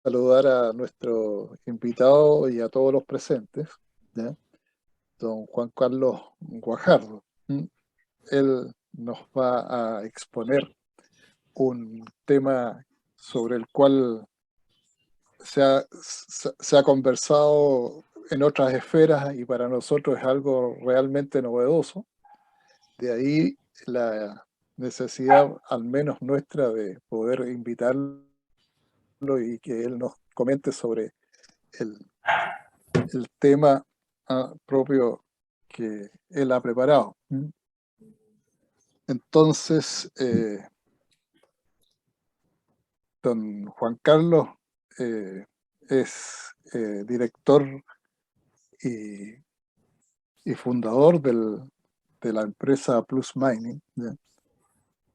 saludar a nuestro invitado y a todos los presentes, ¿ya? Don Juan Carlos Guajardo. ¿Mm? Él nos va a exponer un tema sobre el cual se ha conversado en otras esferas y para nosotros es algo realmente novedoso. De ahí la necesidad, al menos nuestra, de poder invitarlo y que él nos comente sobre el, el tema propio que él ha preparado. Entonces, don Juan Carlos es director y, y fundador de la empresa Plus Mining, ¿ya?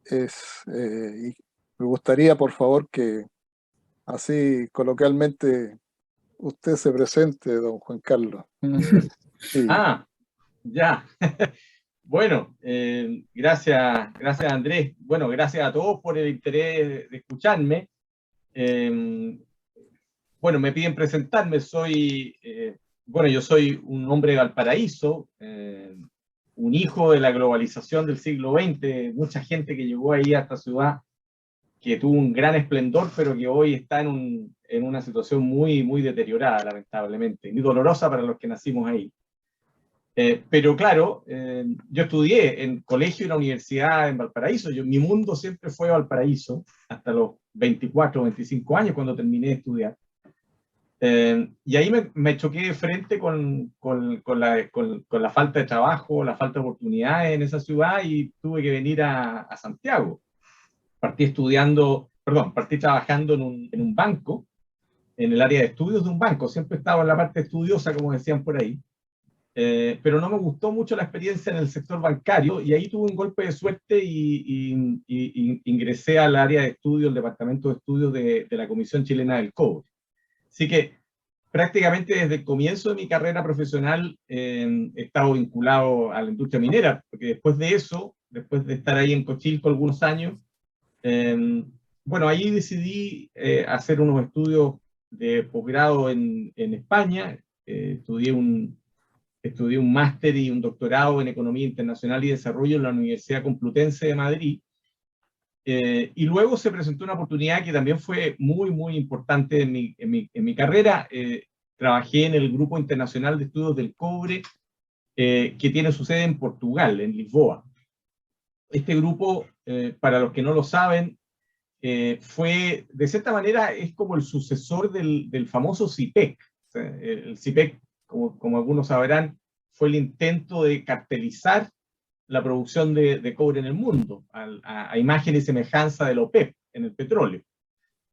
Y me gustaría, por favor, que así coloquialmente usted se presente, don Juan Carlos. Y Ah, ya. Bueno, gracias Andrés. Bueno, gracias a todos por el interés de escucharme. Eh, bueno, me piden presentarme. Yo soy un hombre de Valparaíso, un hijo de la globalización del siglo XX, mucha gente que llegó ahí a esta ciudad que tuvo un gran esplendor, pero que hoy está en una situación muy, muy deteriorada, lamentablemente, y dolorosa para los que nacimos ahí. Pero claro, yo estudié en colegio y en la universidad en Valparaíso. Mi mundo siempre fue Valparaíso, hasta los 24 o 25 años cuando terminé de estudiar. Y ahí me choqué de frente con la falta de trabajo, la falta de oportunidades en esa ciudad y tuve que venir a Santiago. Partí trabajando en un banco, en el área de estudios de un banco. Siempre estaba en la parte estudiosa, como decían por ahí. Pero no me gustó mucho la experiencia en el sector bancario y ahí tuve un golpe de suerte y ingresé al área de estudio, el departamento de estudios de la Comisión Chilena del Cobre. Así que prácticamente desde el comienzo de mi carrera profesional he estado vinculado a la industria minera, porque después de eso, después de estar ahí en Cochilco algunos años, bueno, ahí decidí hacer unos estudios de posgrado en España. Estudié un máster y un doctorado en Economía Internacional y Desarrollo en la Universidad Complutense de Madrid. Y luego se presentó una oportunidad que también fue muy, muy importante en mi carrera. Trabajé en el Grupo Internacional de Estudios del Cobre, que tiene su sede en Portugal, en Lisboa. Este grupo, para los que no lo saben, de cierta manera, es como el sucesor del famoso CIPEC. O sea, el CIPEC, como algunos sabrán, fue el intento de cartelizar la producción de cobre en el mundo, a imagen y semejanza del OPEP en el petróleo.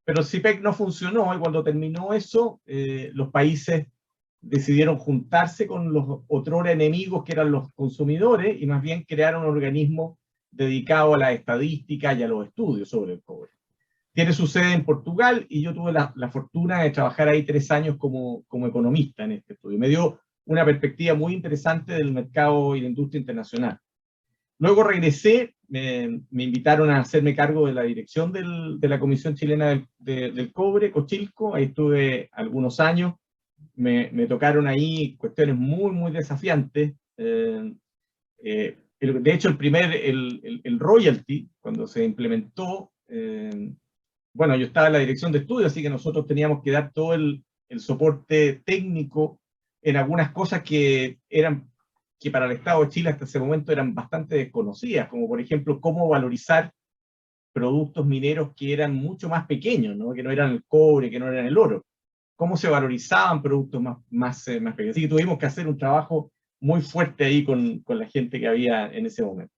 Pero el CIPEC no funcionó y cuando terminó eso, los países decidieron juntarse con los otrora enemigos que eran los consumidores y más bien crearon un organismo dedicado a la estadística y a los estudios sobre el cobre. Tiene su sede en Portugal y yo tuve la fortuna de trabajar ahí 3 años como economista en este estudio. Me dio una perspectiva muy interesante del mercado y la industria internacional. Luego regresé, me invitaron a hacerme cargo de la dirección de la Comisión Chilena del Cobre, Cochilco. Ahí estuve algunos años. Me tocaron ahí cuestiones muy, muy desafiantes. De hecho, el royalty, cuando se implementó, bueno, yo estaba en la dirección de estudio, así que nosotros teníamos que dar todo el soporte técnico en algunas cosas que para el Estado de Chile hasta ese momento eran bastante desconocidas, como por ejemplo cómo valorizar productos mineros que eran mucho más pequeños, ¿no? Que no eran el cobre, que no eran el oro. Cómo se valorizaban productos más pequeños. Así que tuvimos que hacer un trabajo muy fuerte ahí con la gente que había en ese momento.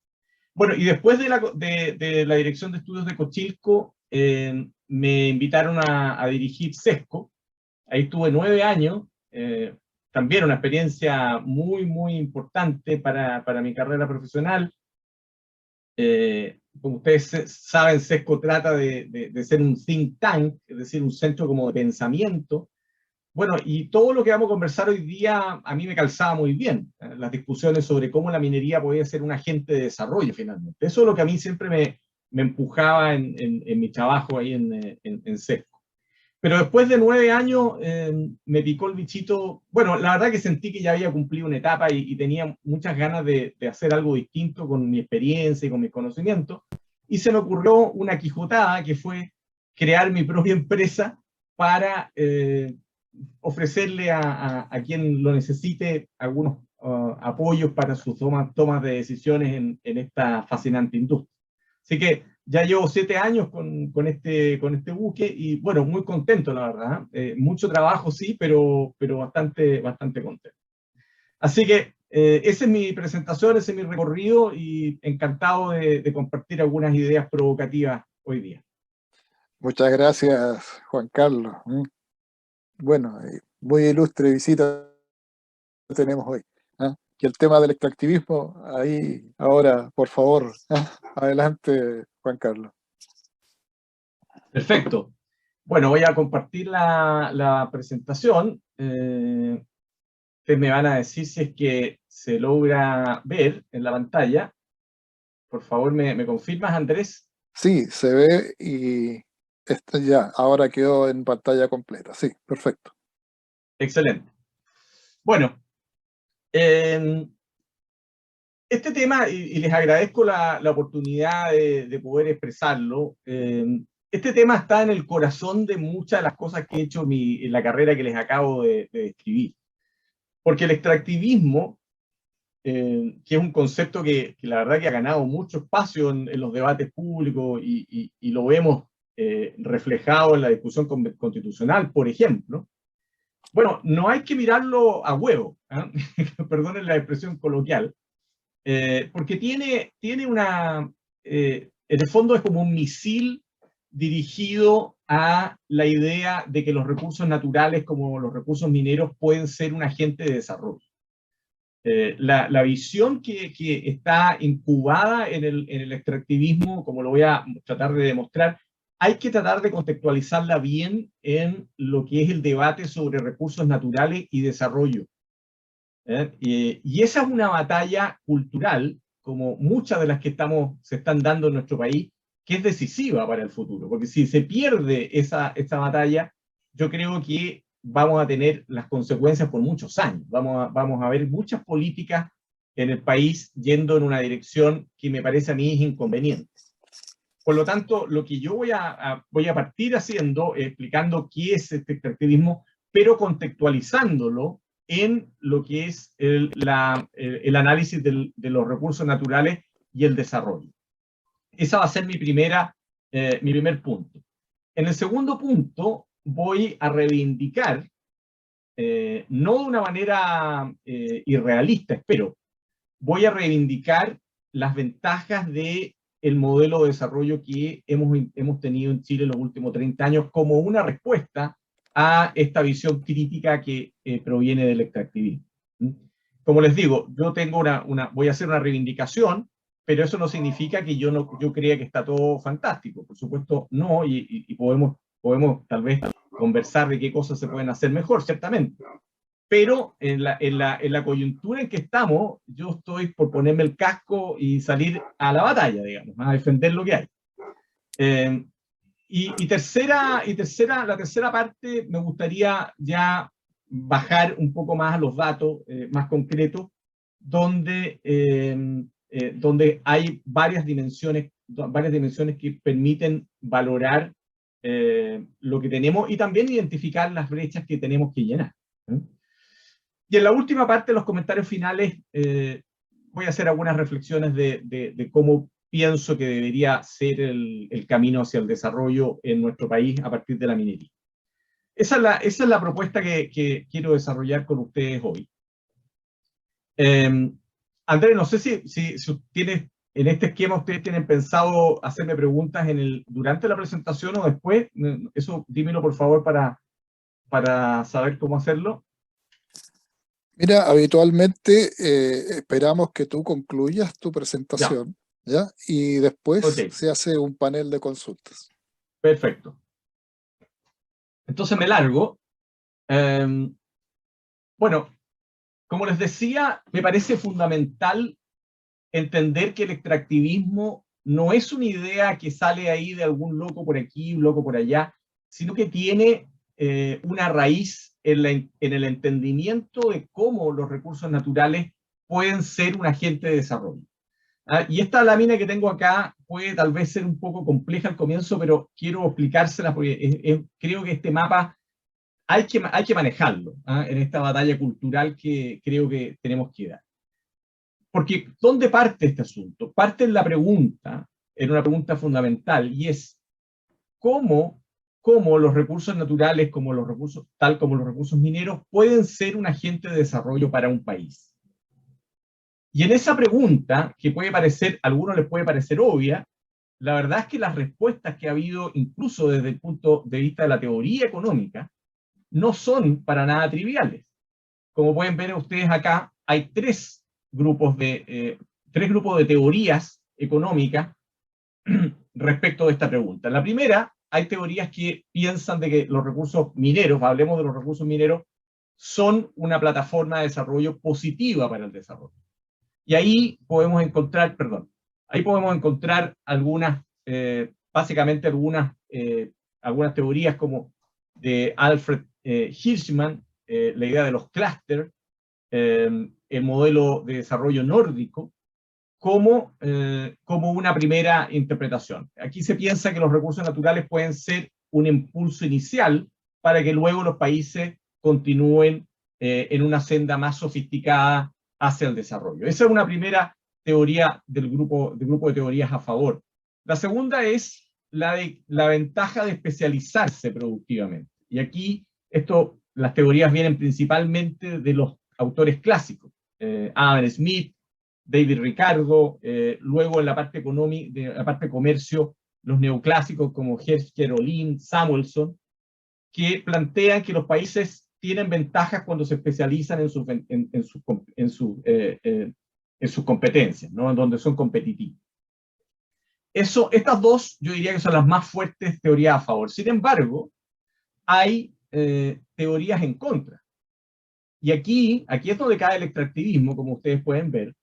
Bueno, y después de la dirección de estudios de Cochilco, me invitaron a dirigir SESCO. Ahí tuve 9 años, también una experiencia muy, muy importante para mi carrera profesional. Como ustedes saben, SESCO trata de ser un think tank, es decir, un centro como de pensamiento. Bueno, y todo lo que vamos a conversar hoy día a mí me calzaba muy bien, las discusiones sobre cómo la minería podía ser un agente de desarrollo finalmente. Eso es lo que a mí siempre me empujaba en mi trabajo ahí en SESCO. Pero después de 9 años me picó el bichito. Bueno, la verdad que sentí que ya había cumplido una etapa y tenía muchas ganas de hacer algo distinto con mi experiencia y con mis conocimientos. Y se me ocurrió una quijotada que fue crear mi propia empresa para ofrecerle a quien lo necesite algunos apoyos para sus tomas de decisiones en esta fascinante industria. Así que ya llevo 7 años con este buque y bueno, muy contento la verdad. Mucho trabajo sí, pero bastante contento. Así que esa es mi presentación, ese es mi recorrido y encantado de compartir algunas ideas provocativas hoy día. Muchas gracias, Juan Carlos. Bueno, muy ilustre visita tenemos hoy. Y el tema del extractivismo, ahí, ahora, por favor, adelante, Juan Carlos. Perfecto. Bueno, voy a compartir la presentación. Ustedes me van a decir si es que se logra ver en la pantalla. Por favor, ¿me confirmas, Andrés? Sí, se ve y ya, ahora quedó en pantalla completa. Sí, perfecto. Excelente. Bueno, este tema, y les agradezco la oportunidad de poder expresarlo, este tema está en el corazón de muchas de las cosas que he hecho en la carrera que les acabo de describir. Porque el extractivismo, que es un concepto que la verdad que ha ganado mucho espacio en los debates públicos y lo vemos reflejado en la discusión constitucional, por ejemplo. Bueno, no hay que mirarlo a huevo, perdonen la expresión coloquial, porque tiene una, en el fondo es como un misil dirigido a la idea de que los recursos naturales como los recursos mineros pueden ser un agente de desarrollo. La visión que está incubada en el extractivismo, como lo voy a tratar de demostrar, hay que tratar de contextualizarla bien en lo que es el debate sobre recursos naturales y desarrollo. Y esa es una batalla cultural, como muchas de las que se están dando en nuestro país, que es decisiva para el futuro, porque si se pierde esta batalla, yo creo que vamos a tener las consecuencias por muchos años. Vamos a ver muchas políticas en el país yendo en una dirección que me parece a mí es inconveniente. Por lo tanto, lo que yo voy a partir haciendo, explicando qué es este extractivismo, pero contextualizándolo en lo que es el análisis de los recursos naturales y el desarrollo. Ese va a ser mi primer punto. En el segundo punto voy a reivindicar, no de una manera irrealista, espero, voy a reivindicar las ventajas del modelo de desarrollo que hemos tenido en Chile en los últimos 30 años como una respuesta a esta visión crítica que proviene del extractivismo. Como les digo, yo tengo voy a hacer una reivindicación, pero eso no significa que yo crea que está todo fantástico. Por supuesto, no, y podemos tal vez conversar de qué cosas se pueden hacer mejor, ciertamente. Pero en la coyuntura en que estamos, yo estoy por ponerme el casco y salir a la batalla, digamos, a defender lo que hay. La tercera parte, me gustaría ya bajar un poco más a los datos más concretos, donde hay varias dimensiones que permiten valorar lo que tenemos y también identificar las brechas que tenemos que llenar. Y en la última parte, los comentarios finales, voy a hacer algunas reflexiones de cómo pienso que debería ser el camino hacia el desarrollo en nuestro país a partir de la minería. Esa es la propuesta que quiero desarrollar con ustedes hoy. Andrés, no sé si tienes, en este esquema ustedes tienen pensado hacerme preguntas durante la presentación o después. Eso dímelo por favor para saber cómo hacerlo. Mira, habitualmente esperamos que tú concluyas tu presentación, ¿ya? Y después se hace un panel de consultas. Perfecto. Entonces me largo. Bueno, como les decía, me parece fundamental entender que el extractivismo no es una idea que sale ahí de algún loco por aquí, un loco por allá, sino que tiene una raíz en el entendimiento de cómo los recursos naturales pueden ser un agente de desarrollo. Y esta lámina que tengo acá puede tal vez ser un poco compleja al comienzo, pero quiero explicársela porque creo que este mapa hay que manejarlo en esta batalla cultural que creo que tenemos que dar. Porque, ¿dónde parte este asunto? Parte en una pregunta fundamental, y es cómo los recursos naturales, tal como los recursos mineros, pueden ser un agente de desarrollo para un país. Y en esa pregunta, que a algunos les puede parecer obvia, la verdad es que las respuestas que ha habido, incluso desde el punto de vista de la teoría económica, no son para nada triviales. Como pueden ver ustedes acá, hay tres grupos de teorías económicas respecto de esta pregunta. En la primera, hay teorías que piensan de que los recursos mineros, hablemos de los recursos mineros, son una plataforma de desarrollo positiva para el desarrollo. Y ahí podemos encontrar, básicamente algunas teorías como de Alfred Hirschman, la idea de los clústeres, el modelo de desarrollo nórdico, como una primera interpretación. Aquí se piensa que los recursos naturales pueden ser un impulso inicial para que luego los países continúen en una senda más sofisticada hacia el desarrollo. Esa es una primera teoría del grupo de teorías a favor. La segunda es la ventaja de especializarse productivamente. Y aquí las teorías vienen principalmente de los autores clásicos, Adam Smith, David Ricardo, luego en la parte comercio, los neoclásicos como Hersker, Ohlin, Samuelson, que plantean que los países tienen ventajas cuando se especializan en sus competencias, ¿no? En donde son competitivos. Estas dos, yo diría que son las más fuertes teorías a favor. Sin embargo, hay teorías en contra. Y aquí es donde cae el extractivismo, como ustedes pueden ver.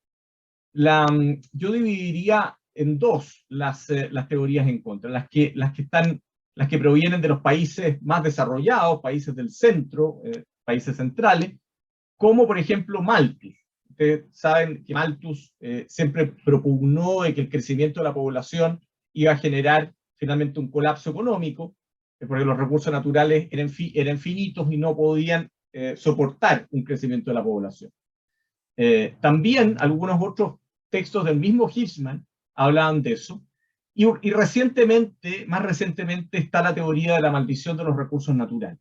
Yo dividiría en dos las teorías en contra, las que provienen de los países más desarrollados, países del centro, países centrales, como por ejemplo Malthus. Ustedes saben que Malthus siempre propugnó de que el crecimiento de la población iba a generar finalmente un colapso económico, porque los recursos naturales eran finitos y no podían soportar un crecimiento de la población. También algunos otros textos del mismo Hirschman hablaban de eso. Y más recientemente está la teoría de la maldición de los recursos naturales,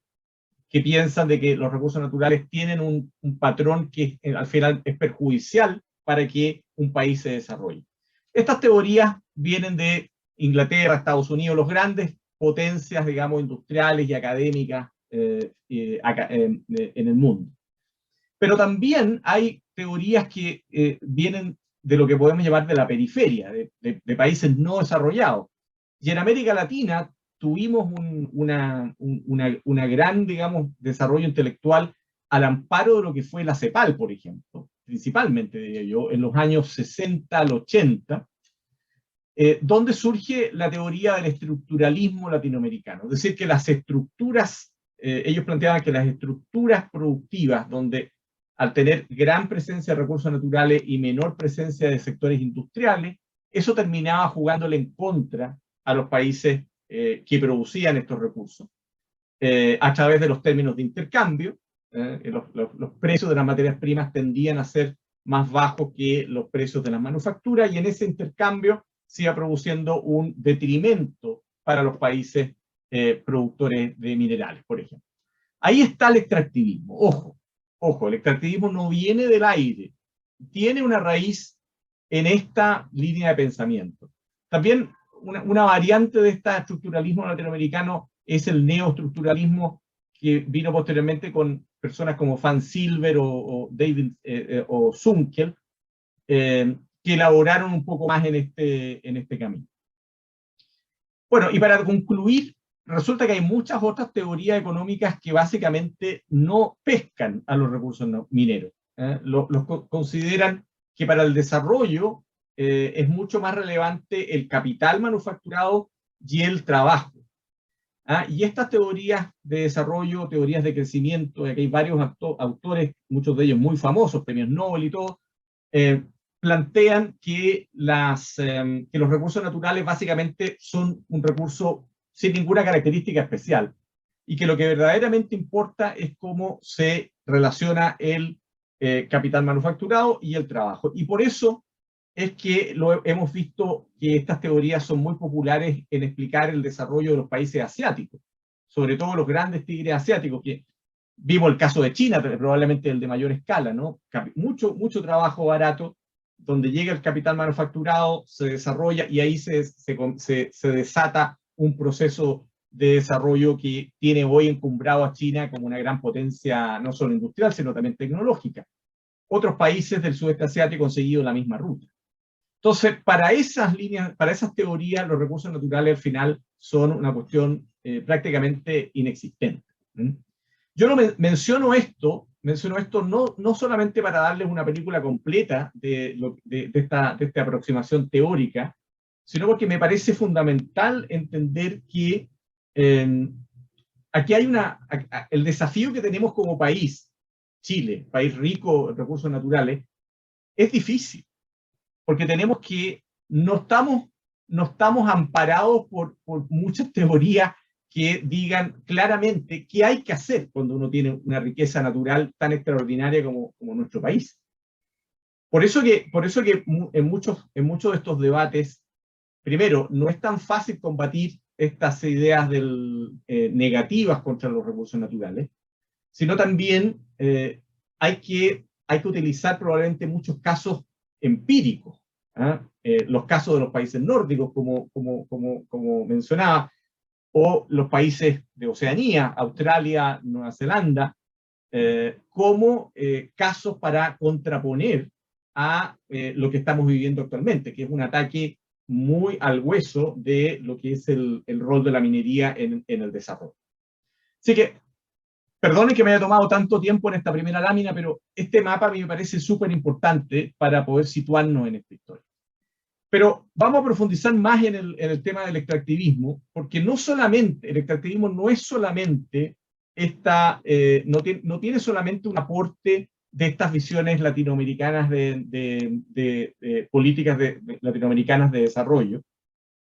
que piensan de que los recursos naturales tienen un patrón que al final es perjudicial para que un país se desarrolle. Estas teorías vienen de Inglaterra, Estados Unidos, los grandes potencias, digamos, industriales y académicas en el mundo. Pero también hay teorías que vienen de lo que podemos llamar de la periferia, de países no desarrollados. Y en América Latina tuvimos una gran, digamos, desarrollo intelectual al amparo de lo que fue la CEPAL, por ejemplo, principalmente, diría yo, en los años 60 al 80, donde surge la teoría del estructuralismo latinoamericano. Es decir, que las estructuras, ellos planteaban que las estructuras productivas, donde al tener gran presencia de recursos naturales y menor presencia de sectores industriales, eso terminaba jugándole en contra a los países que producían estos recursos, a través de los términos de intercambio. Los precios de las materias primas tendían a ser más bajos que los precios de las manufacturas, y en ese intercambio se iba produciendo un detrimento para los países productores de minerales, por ejemplo. Ahí está el extractivismo. Ojo, el extractivismo no viene del aire, tiene una raíz en esta línea de pensamiento. También una variante de este estructuralismo latinoamericano es el neoestructuralismo, que vino posteriormente con personas como Van Silver o David o Zunkel, que elaboraron un poco más en este camino. Bueno, y para concluir, resulta que hay muchas otras teorías económicas que básicamente no pescan a los recursos mineros. Los consideran que para el desarrollo es mucho más relevante el capital manufacturado y el trabajo. Y estas teorías de desarrollo, teorías de crecimiento, aquí hay varios autores, muchos de ellos muy famosos, premios Nobel y todo, plantean que los recursos naturales básicamente son un recurso sin ninguna característica especial, y que lo que verdaderamente importa es cómo se relaciona el capital manufacturado y el trabajo. Y por eso es que hemos visto que estas teorías son muy populares en explicar el desarrollo de los países asiáticos, sobre todo los grandes tigres asiáticos, que vimos el caso de China, probablemente el de mayor escala, ¿no? Mucho trabajo barato, donde llega el capital manufacturado, se desarrolla y ahí se desata un proceso de desarrollo que tiene hoy encumbrado a China como una gran potencia, no solo industrial, sino también tecnológica. Otros países del sudeste asiático han seguido la misma ruta. Entonces, para esas líneas, para esas teorías, los recursos naturales al final son una cuestión prácticamente inexistente. Yo no menciono esto no solamente para darles una película completa de esta aproximación teórica, sino porque me parece fundamental entender que aquí hay el desafío que tenemos como país, Chile, país rico en recursos naturales, es difícil, porque tenemos que, no estamos amparados por muchas teorías que digan claramente qué hay que hacer cuando uno tiene una riqueza natural tan extraordinaria como nuestro país. Por eso que en muchos de estos debates, primero, no es tan fácil combatir estas ideas negativas contra los recursos naturales, sino también hay que utilizar probablemente muchos casos empíricos. Los casos de los países nórdicos, como mencionaba, o los países de Oceanía, Australia, Nueva Zelanda, como casos para contraponer a lo que estamos viviendo actualmente, que es un ataque muy al hueso de lo que es el rol de la minería en el desarrollo. Así que, perdonen que me haya tomado tanto tiempo en esta primera lámina, pero este mapa a mí me parece súper importante para poder situarnos en esta historia. Pero vamos a profundizar más en el tema del extractivismo, porque el extractivismo no es solamente no tiene solamente un aporte de estas visiones latinoamericanas de políticas latinoamericanas de desarrollo,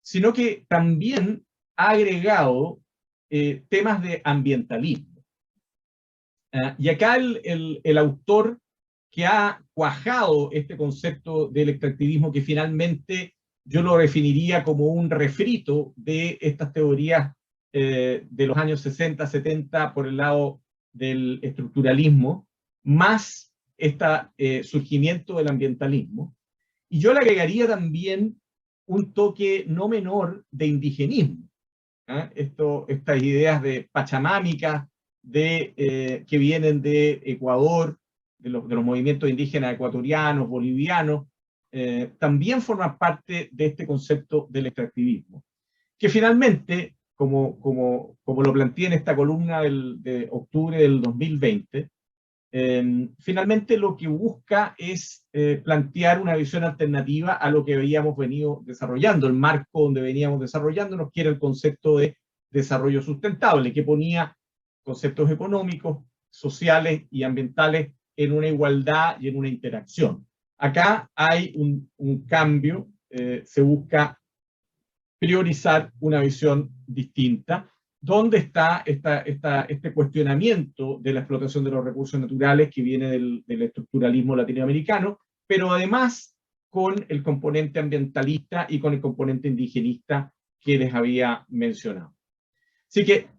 sino que también ha agregado temas de ambientalismo. Y acá el autor que ha cuajado este concepto del extractivismo, que finalmente yo lo definiría como un refrito de estas teorías de los años 60, 70 por el lado del estructuralismo, más este surgimiento del ambientalismo. Y yo le agregaría también un toque no menor de indigenismo. Estas ideas de pachamámicas que vienen de Ecuador, de los movimientos indígenas ecuatorianos, bolivianos, también forman parte de este concepto del extractivismo, que finalmente, como lo planteé en esta columna de octubre del 2020, finalmente lo que busca es plantear una visión alternativa a lo que habíamos venido desarrollando, el marco donde veníamos desarrollándonos, que era el concepto de desarrollo sustentable, que ponía conceptos económicos, sociales y ambientales en una igualdad y en una interacción. Acá hay un cambio, se busca priorizar una visión distinta. ¿Dónde está este cuestionamiento de la explotación de los recursos naturales que viene del estructuralismo latinoamericano, pero además con el componente ambientalista y con el componente indigenista que les había mencionado? Así que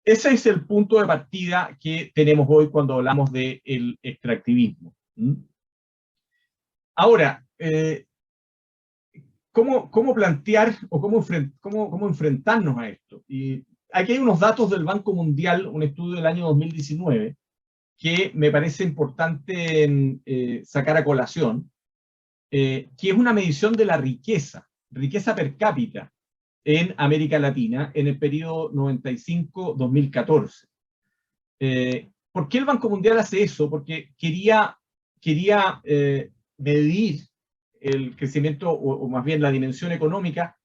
ese es el punto de partida que tenemos hoy cuando hablamos del extractivismo. Ahora, ¿cómo plantear o cómo enfrentarnos a esto? Y aquí hay unos datos del Banco Mundial, un estudio del año 2019, que me parece importante sacar a colación, que es una medición de la riqueza per cápita en América Latina en el periodo 95-2014. ¿Por qué el Banco Mundial hace eso? Porque quería medir el crecimiento, o más bien la dimensión económica,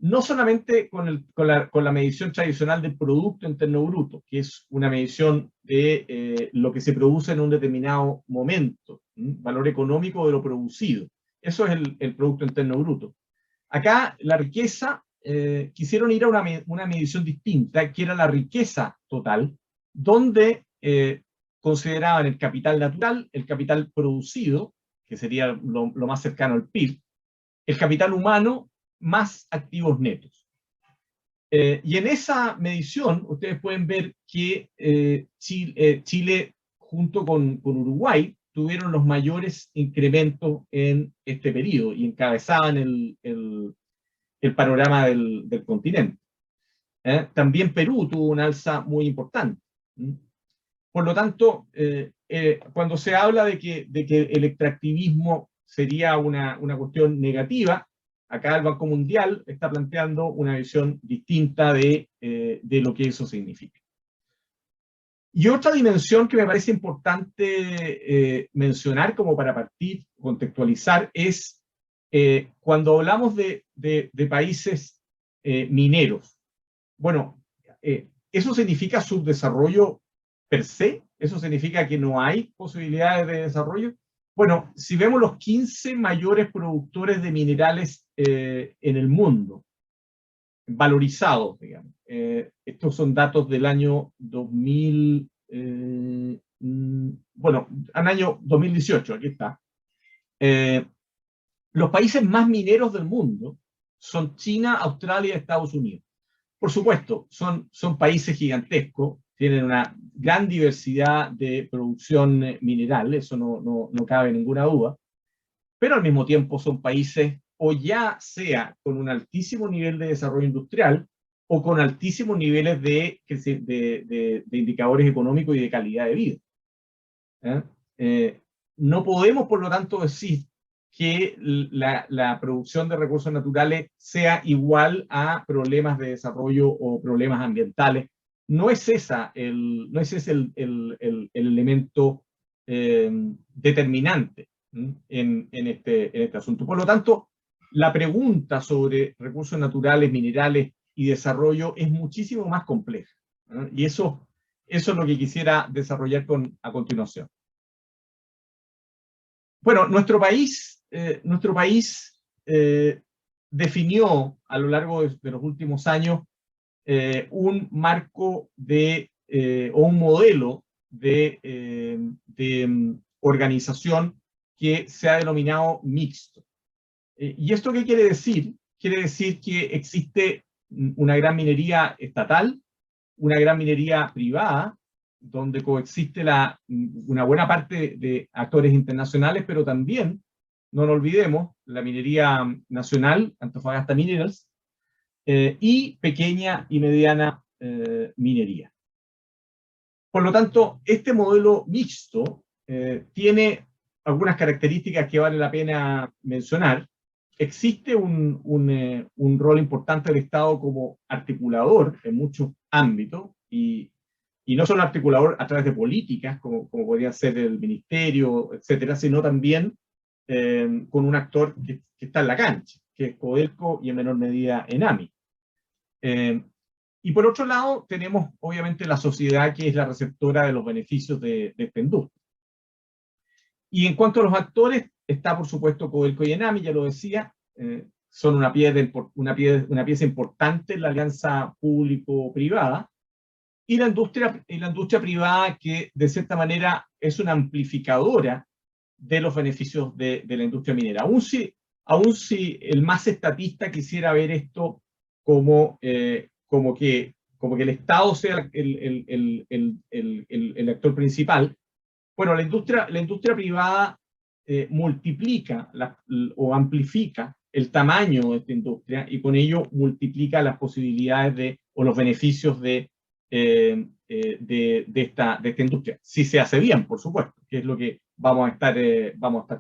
no solamente con la medición tradicional del Producto Interno Bruto, que es una medición de lo que se produce en un determinado momento, valor económico de lo producido. Eso es el Producto Interno Bruto. Acá la riqueza, quisieron ir a una medición distinta, que era la riqueza total, donde consideraban el capital natural, el capital producido, que sería lo más cercano al PIB, el capital humano, más activos netos. Y en esa medición, ustedes pueden ver que Chile, junto con Uruguay, tuvieron los mayores incrementos en este periodo y encabezaban el panorama del continente. También Perú tuvo una alza muy importante. Por lo tanto, cuando se habla de que el extractivismo sería una cuestión negativa, acá el Banco Mundial está planteando una visión distinta de lo que eso significa. Y otra dimensión que me parece importante mencionar como para partir, contextualizar, es cuando hablamos de países mineros. Bueno, ¿eso significa subdesarrollo per se? ¿Eso significa que no hay posibilidades de desarrollo? Bueno, si vemos los 15 mayores productores de minerales en el mundo, valorizados, digamos. Estos son datos del año 2000, bueno, al año 2018, aquí está. Los países más mineros del mundo son China, Australia y Estados Unidos. Por supuesto, son países gigantescos, tienen una gran diversidad de producción mineral, eso no cabe ninguna duda, pero al mismo tiempo son países o ya sea con un altísimo nivel de desarrollo industrial o con altísimos niveles de indicadores económicos y de calidad de vida. No podemos, por lo tanto, decir que la producción de recursos naturales sea igual a problemas de desarrollo o problemas ambientales. No es ese el elemento determinante en este asunto. Por lo tanto, la pregunta sobre recursos naturales, minerales y desarrollo es muchísimo más compleja. Y eso es lo que quisiera desarrollar a continuación. Bueno, nuestro país definió a lo largo de los últimos años un marco o un modelo de organización que se ha denominado mixto. ¿Y esto qué quiere decir? Quiere decir que existe una gran minería estatal, una gran minería privada, donde coexiste una buena parte de actores internacionales, pero también, no nos olvidemos, la minería nacional, Antofagasta Minerals, y pequeña y mediana minería. Por lo tanto, este modelo mixto tiene algunas características que vale la pena mencionar. Existe un rol importante del Estado como articulador en muchos ámbitos, y no solo articulador a través de políticas, como podría ser el ministerio, etcétera, sino también con un actor que está en la cancha, que es Codelco y en menor medida ENAMI. Y por otro lado, tenemos obviamente la sociedad, que es la receptora de los beneficios de esta industria. Y en cuanto a los actores, está por supuesto Codelco y ENAMI, ya lo decía, son una pieza importante en la alianza público-privada, y la industria privada, que de cierta manera es una amplificadora de los beneficios de la industria minera. Aún si el más estatista quisiera ver esto como que el Estado sea el actor principal, bueno, la industria privada multiplica o amplifica el tamaño de esta industria, y con ello multiplica las posibilidades o los beneficios de esta industria. Si se hace bien, por supuesto, que es lo que vamos a estar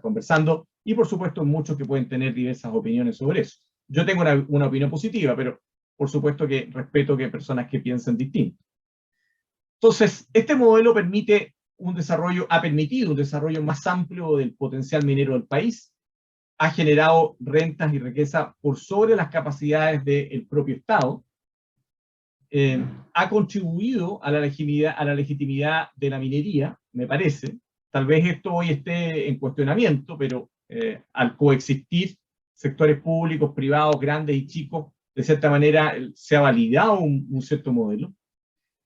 conversando, y por supuesto muchos que pueden tener diversas opiniones sobre eso. Yo tengo una opinión positiva, pero por supuesto que respeto que hay personas que piensen distinto. Entonces, este modelo ha permitido un desarrollo más amplio del potencial minero del país, ha generado rentas y riqueza por sobre las capacidades del propio Estado, ha contribuido a la legitimidad de la minería, me parece. Tal vez esto hoy esté en cuestionamiento, pero al coexistir sectores públicos, privados, grandes y chicos, de cierta manera se ha validado un cierto modelo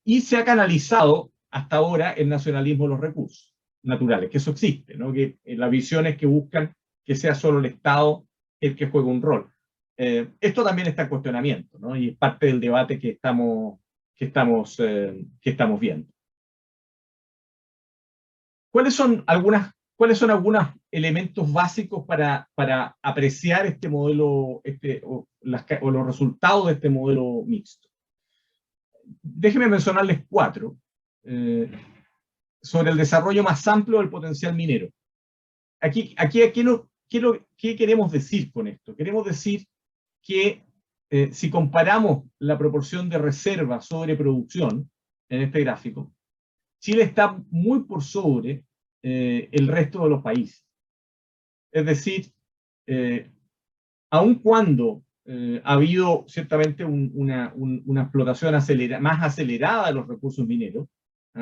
y se ha canalizado hasta ahora el nacionalismo de los recursos naturales, que eso existe, ¿no? Que las visiones que buscan que sea solo el Estado el que juegue un rol. Esto también está en cuestionamiento, ¿no? Y es parte del debate que estamos viendo. ¿Cuáles son algunos elementos básicos para apreciar este modelo, o los resultados de este modelo mixto? Déjenme mencionarles 4 sobre el desarrollo más amplio del potencial minero. ¿Qué queremos decir con esto? Queremos decir que si comparamos la proporción de reserva sobre producción en este gráfico, Chile está muy por sobre el resto de los países. Es decir, aun cuando ha habido ciertamente una explotación más acelerada de los recursos mineros,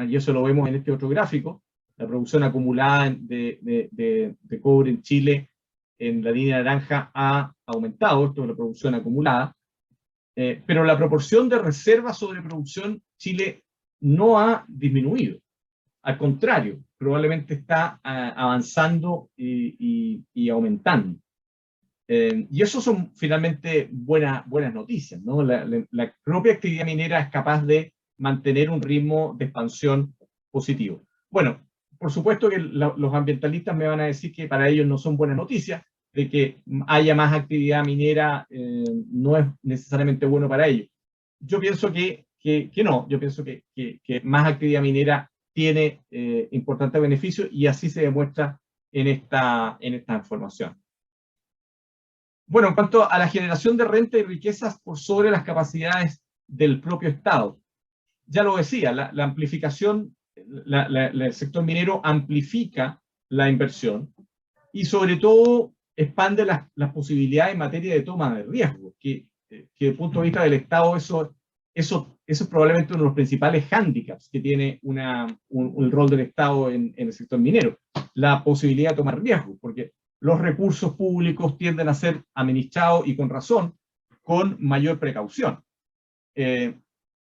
y eso lo vemos en este otro gráfico, la producción acumulada de cobre en Chile en la línea naranja ha aumentado, esto es la producción acumulada, pero la proporción de reservas sobre producción Chile no ha disminuido. Al contrario, probablemente está avanzando y aumentando. Y eso son finalmente buenas noticias, ¿no? La propia actividad minera es capaz de mantener un ritmo de expansión positivo. Bueno, por supuesto que los ambientalistas me van a decir que para ellos no son buenas noticias, de que haya más actividad minera no es necesariamente bueno para ellos. Yo pienso que no, yo pienso que más actividad minera tiene importantes beneficios y así se demuestra en esta información. Bueno, en cuanto a la generación de renta y riquezas por sobre las capacidades del propio Estado, ya lo decía, la amplificación, el sector minero amplifica la inversión y sobre todo expande las posibilidades en materia de toma de riesgo, que desde el punto de vista del Estado eso es probablemente uno de los principales hándicaps que tiene el rol del Estado en el sector minero, la posibilidad de tomar riesgo, porque los recursos públicos tienden a ser administrados, y con razón, con mayor precaución.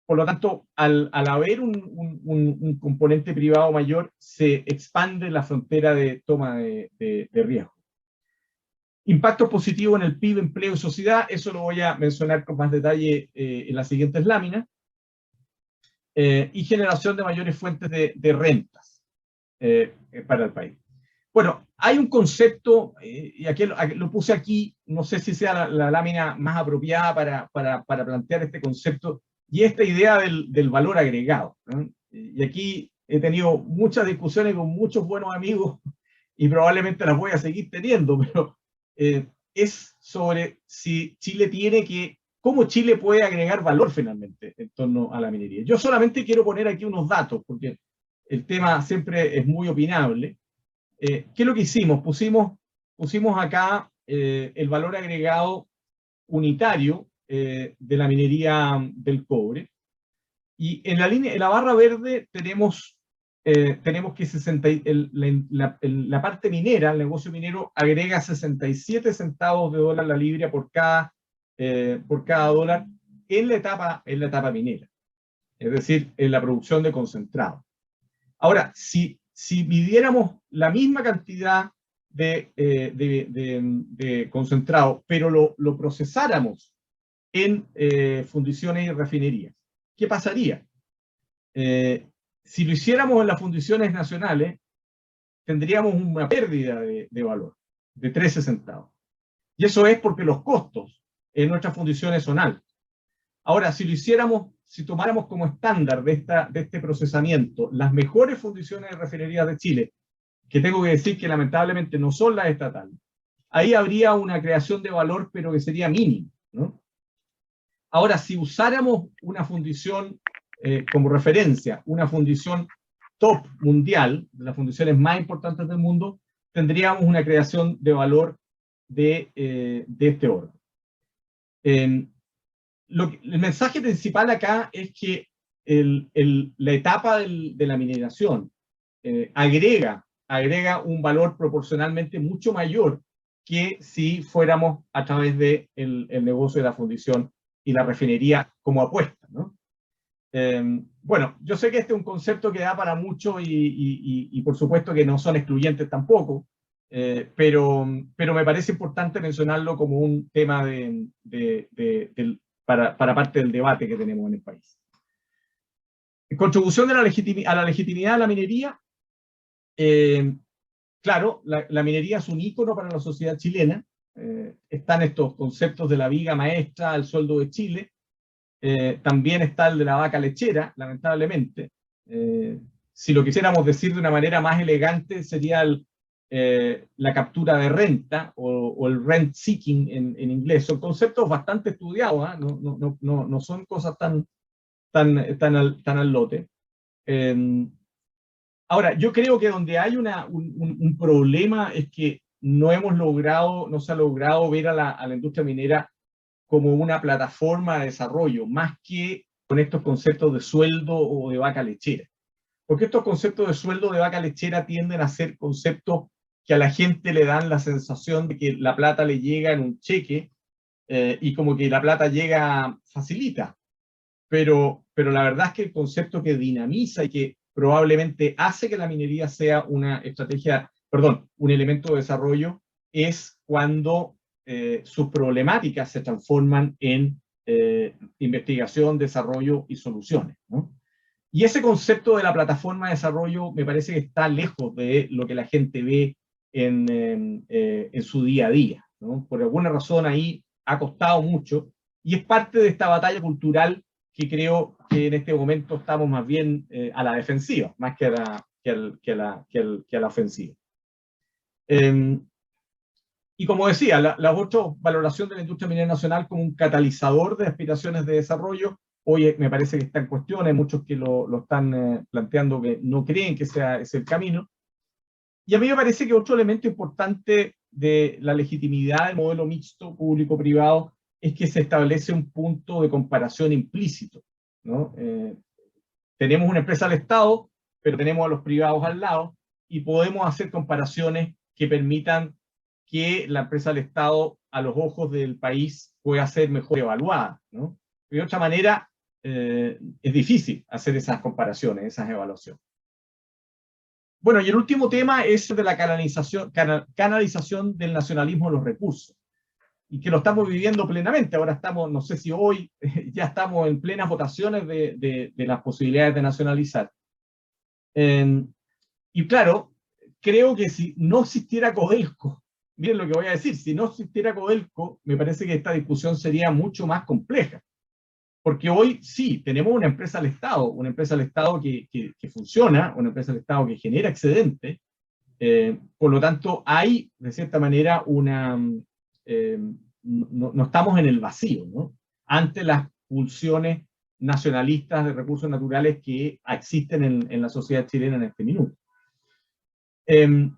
Por lo tanto, al haber un componente privado mayor, se expande la frontera de toma de riesgo. Impacto positivo en el PIB, empleo y sociedad, eso lo voy a mencionar con más detalle en las siguientes láminas. Y generación de mayores fuentes de rentas para el país. Bueno, hay un concepto, y aquí lo puse aquí, no sé si sea la lámina más apropiada para plantear este concepto, y esta idea del valor agregado, ¿no? Y aquí he tenido muchas discusiones con muchos buenos amigos, y probablemente las voy a seguir teniendo, pero es sobre si Chile cómo Chile puede agregar valor finalmente en torno a la minería. Yo solamente quiero poner aquí unos datos, porque el tema siempre es muy opinable. ¿Qué es lo que hicimos? Pusimos acá el valor agregado unitario de la minería del cobre, y en la barra verde tenemos que la parte minera, el negocio minero, agrega 67 centavos de dólar la libra por cada dólar en la etapa minera, es decir, en la producción de concentrado. Ahora, si midiéramos la misma cantidad de concentrado, pero lo procesáramos en fundiciones y refinerías, ¿qué pasaría? Si lo hiciéramos en las fundiciones nacionales, tendríamos una pérdida de valor de 13 centavos. Y eso es porque los costos en nuestras fundiciones son altos. Ahora, si tomáramos como estándar de este procesamiento las mejores fundiciones de refinerías de Chile, que tengo que decir que lamentablemente no son las estatales, ahí habría una creación de valor, pero que sería mínima, ¿no? Ahora, si usáramos una fundición como referencia, una fundición top mundial, de las fundiciones más importantes del mundo, tendríamos una creación de valor de este orden. El mensaje principal acá es que la etapa de la mineración agrega un valor proporcionalmente mucho mayor que si fuéramos a través del negocio de la fundición y la refinería como apuesta, ¿no? Bueno, yo sé que este es un concepto que da para mucho y por supuesto que no son excluyentes tampoco, pero me parece importante mencionarlo como un tema para parte del debate que tenemos en el país. Contribución a la legitimidad de la minería. Claro, la minería es un ícono para la sociedad chilena. Están estos conceptos de la viga maestra, el sueldo de Chile. También está el de la vaca lechera, lamentablemente. Si lo quisiéramos decir de una manera más elegante, sería la captura de renta o el rent seeking en inglés. Son conceptos bastante estudiados, ¿eh? No son cosas tan al lote. Ahora, yo creo que donde hay un problema es que no se ha logrado ver a la industria minera como una plataforma de desarrollo, más que con estos conceptos de sueldo o de vaca lechera. Porque estos conceptos de sueldo o de vaca lechera tienden a ser conceptos que a la gente le dan la sensación de que la plata le llega en un cheque y como que la plata llega facilita. Pero la verdad es que el concepto que dinamiza y que probablemente hace que la minería sea una estrategia, perdón, un elemento de desarrollo, es cuando sus problemáticas se transforman en investigación, desarrollo y soluciones, ¿no? Y ese concepto de la plataforma de desarrollo me parece que está lejos de lo que la gente ve en su día a día, ¿no? Por alguna razón ahí ha costado mucho y es parte de esta batalla cultural que creo que en este momento estamos más bien a la defensiva, más que a la ofensiva. Y como decía, la otra valoración de la industria minera nacional como un catalizador de aspiraciones de desarrollo, hoy me parece que está en cuestión, hay muchos que lo están planteando que no creen que sea ese el camino. Y a mí me parece que otro elemento importante de la legitimidad del modelo mixto público-privado es que se establece un punto de comparación implícito, ¿no? Tenemos una empresa al Estado, pero tenemos a los privados al lado, y podemos hacer comparaciones que permitan que la empresa del Estado, a los ojos del país, pueda ser mejor evaluada, ¿no? De otra manera, es difícil hacer esas comparaciones, esas evaluaciones. Bueno, y el último tema es de la canalización del nacionalismo de los recursos, y que lo estamos viviendo plenamente. Ahora estamos, no sé si hoy, ya estamos en plenas votaciones de las posibilidades de nacionalizar. Y claro, creo que si no existiera Codelco, miren lo que voy a decir, si no existiera Codelco, me parece que esta discusión sería mucho más compleja. Porque hoy sí, tenemos una empresa al Estado que funciona, una empresa del Estado que genera excedente, por lo tanto hay, de cierta manera, no estamos en el vacío, ¿no? Ante las pulsiones nacionalistas de recursos naturales que existen en la sociedad chilena en este minuto.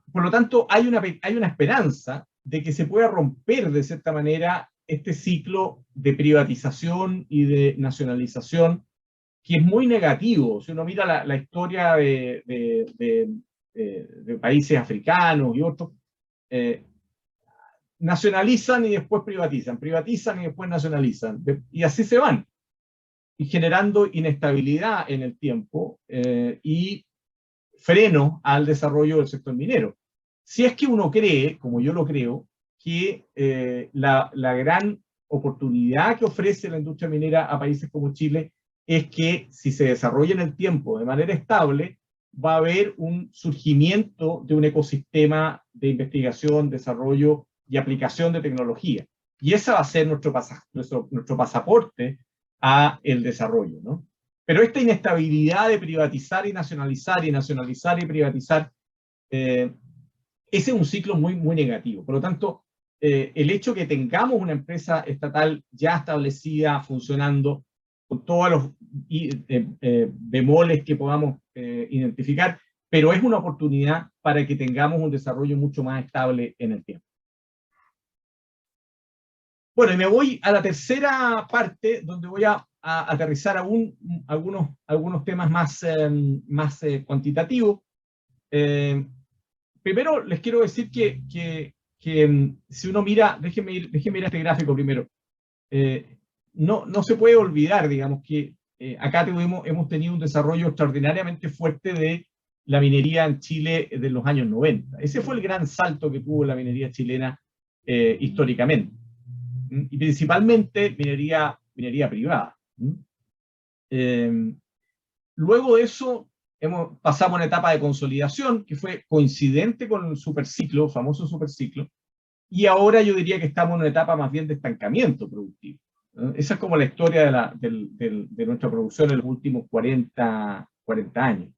Por lo tanto, hay una esperanza de que se pueda romper, de cierta manera, este ciclo de privatización y de nacionalización, que es muy negativo. Si uno mira la historia de países africanos y otros, nacionalizan y después privatizan, privatizan y después nacionalizan, y así se van, y generando inestabilidad en el tiempo y freno al desarrollo del sector minero. Si es que uno cree, como yo lo creo, que la gran oportunidad que ofrece la industria minera a países como Chile es que si se desarrolla en el tiempo de manera estable, va a haber un surgimiento de un ecosistema de investigación, desarrollo y aplicación de tecnología. Y ese va a ser nuestro pasaporte a el desarrollo, ¿no? Pero esta inestabilidad de privatizar y nacionalizar y privatizar, ese es un ciclo muy, muy negativo. Por lo tanto, el hecho que tengamos una empresa estatal ya establecida, funcionando, con todos los bemoles que podamos identificar, pero es una oportunidad para que tengamos un desarrollo mucho más estable en el tiempo. Bueno, y me voy a la tercera parte, donde voy a aterrizar algunos temas más cuantitativos. Primero, les quiero decir que si uno mira, déjenme ir a este gráfico primero. No se puede olvidar, digamos, que acá hemos tenido un desarrollo extraordinariamente fuerte de la minería en Chile de los años 90. Ese fue el gran salto que tuvo la minería chilena históricamente. Y principalmente minería privada. Luego de eso pasamos a una etapa de consolidación que fue coincidente con el superciclo, famoso superciclo, y ahora yo diría que estamos en una etapa más bien de estancamiento productivo. Esa es como la historia de nuestra producción en los últimos 40 años.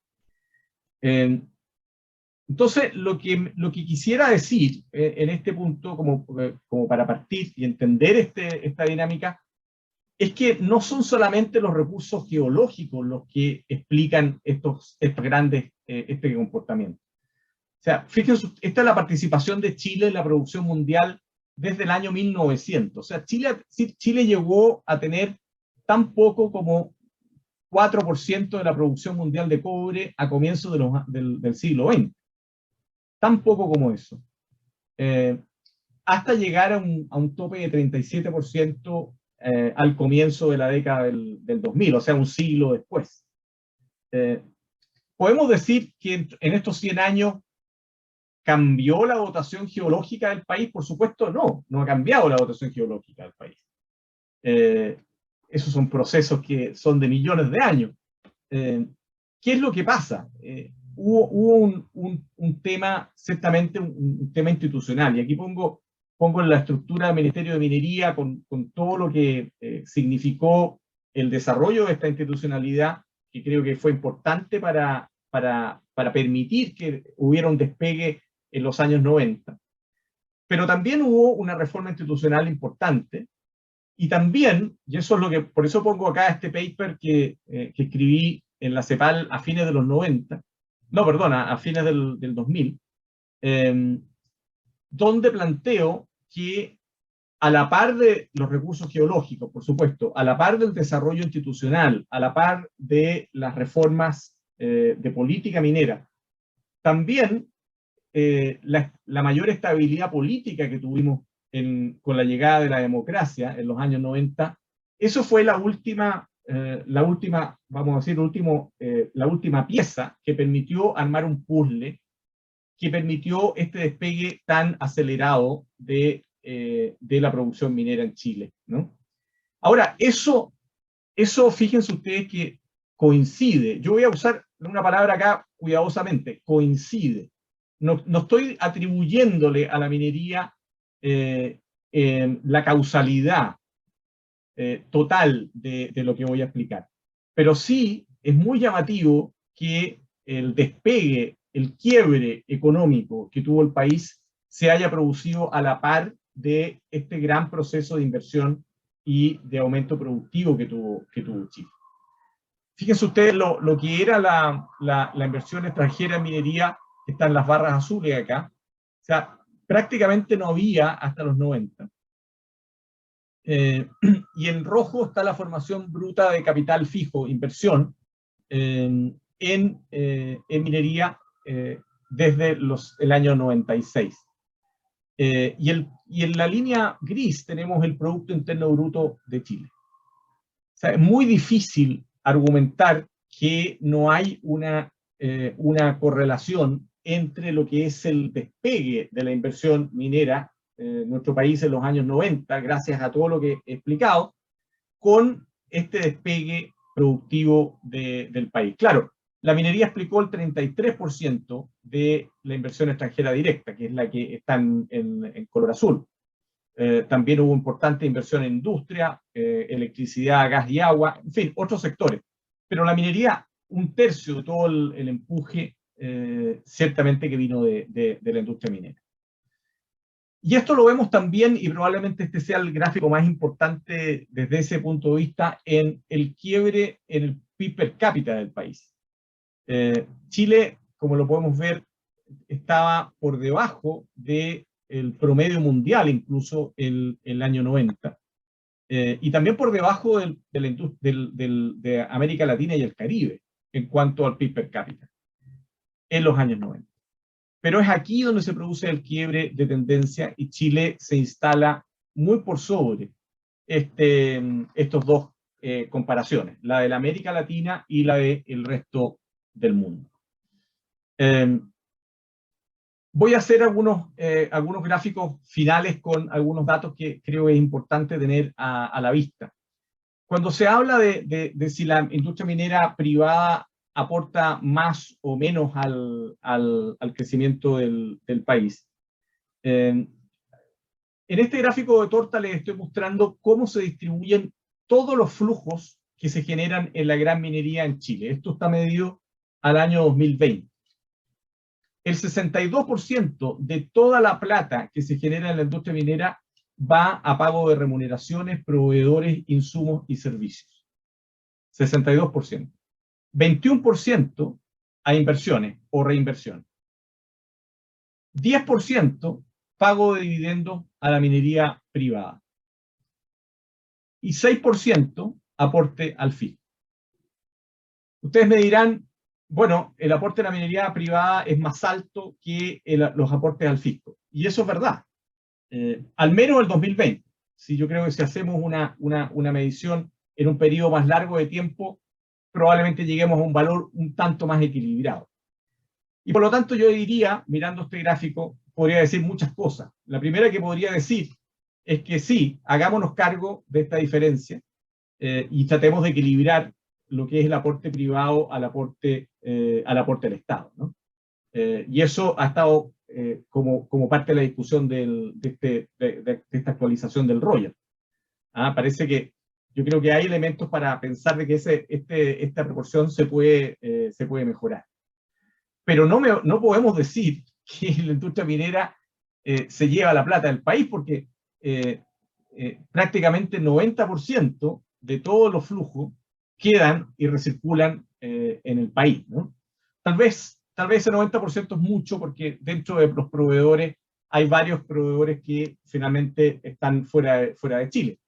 Entonces, lo que quisiera decir en este punto, como para partir y entender esta dinámica, es que no son solamente los recursos geológicos los que explican estos grandes este comportamiento. O sea, fíjense, esta es la participación de Chile en la producción mundial desde el año 1900. O sea, Chile llegó a tener tan poco como 4% de la producción mundial de cobre a comienzos del siglo XX. Tan poco como eso. Hasta llegar a un tope de 37% al comienzo de la década del 2000, o sea, un siglo después. ¿Podemos decir que en estos 100 años cambió la dotación geológica del país? Por supuesto, no ha cambiado la dotación geológica del país. Esos son procesos que son de millones de años. ¿Qué es lo que pasa? Hubo un tema, ciertamente un tema institucional, y aquí pongo en la estructura del Ministerio de Minería con todo lo que significó el desarrollo de esta institucionalidad, que creo que fue importante para permitir que hubiera un despegue en los años 90. Pero también hubo una reforma institucional importante, y también, y eso es lo que, por eso pongo acá este paper que escribí en la CEPAL a fines de los 90, no, perdona, a fines del 2000, donde planteo que a la par de los recursos geológicos, por supuesto, a la par del desarrollo institucional, a la par de las reformas de política minera, también la mayor estabilidad política que tuvimos con la llegada de la democracia en los años 90, eso fue la última, vamos a decir, la última pieza que permitió armar un puzzle que permitió este despegue tan acelerado de la producción minera en Chile, ¿no? Ahora, eso fíjense ustedes que coincide. Yo voy a usar una palabra acá cuidadosamente, coincide. No estoy atribuyéndole a la minería la causalidad total de lo que voy a explicar. Pero sí es muy llamativo que el despegue, el quiebre económico que tuvo el país se haya producido a la par de este gran proceso de inversión y de aumento productivo que tuvo Chile. Fíjense ustedes lo que era la inversión extranjera en minería, que están las barras azules acá. O sea, prácticamente no había hasta los 90. Y en rojo está la formación bruta de capital fijo, inversión, en minería desde el año 96. Y en la línea gris tenemos el Producto Interno Bruto de Chile. O sea, es muy difícil argumentar que no hay una correlación entre lo que es el despegue de la inversión minera en nuestro país en los años 90, gracias a todo lo que he explicado, con este despegue productivo del país. Claro, la minería explicó el 33% de la inversión extranjera directa, que es la que está en color azul. También hubo importante inversión en industria, electricidad, gas y agua, en fin, otros sectores. Pero la minería, un tercio de todo el empuje, ciertamente que vino de la industria minera. Y esto lo vemos también, y probablemente este sea el gráfico más importante desde ese punto de vista, en el quiebre en el PIB per cápita del país. Chile, como lo podemos ver, estaba por debajo de el promedio mundial, incluso el año 90, y también por debajo de América Latina y el Caribe en cuanto al PIB per cápita en los años 90. Pero es aquí donde se produce el quiebre de tendencia y Chile se instala muy por sobre estos dos comparaciones, la de la América Latina y la del resto del mundo. Voy a hacer algunos gráficos finales con algunos datos que creo es importante tener a la vista. Cuando se habla de si la industria minera privada aporta más o menos al crecimiento del país, en este gráfico de torta les estoy mostrando cómo se distribuyen todos los flujos que se generan en la gran minería en Chile. Esto está medido al año 2020. El 62% de toda la plata que se genera en la industria minera va a pago de remuneraciones, proveedores, insumos y servicios. 62%. 21% a inversiones o reinversión. 10% pago de dividendos a la minería privada. Y 6% aporte al fisco. Ustedes me dirán, bueno, el aporte a la minería privada es más alto que los aportes al fisco. Y eso es verdad. Al menos el 2020. Si yo creo que si hacemos una medición en un periodo más largo de tiempo, probablemente lleguemos a un valor un tanto más equilibrado. Y por lo tanto yo diría, mirando este gráfico, podría decir muchas cosas. La primera que podría decir es que sí, hagámonos cargo de esta diferencia y tratemos de equilibrar lo que es el aporte privado al aporte del Estado, ¿no? Y eso ha estado como parte de la discusión de esta actualización del Royal. Parece que yo creo que hay elementos para pensar de que esta proporción se puede mejorar. Pero no podemos decir que la industria minera se lleva la plata del país, porque prácticamente 90% de todos los flujos quedan y recirculan en el país, ¿no? Tal vez ese 90% es mucho, porque dentro de los proveedores hay varios proveedores que finalmente están fuera de Chile,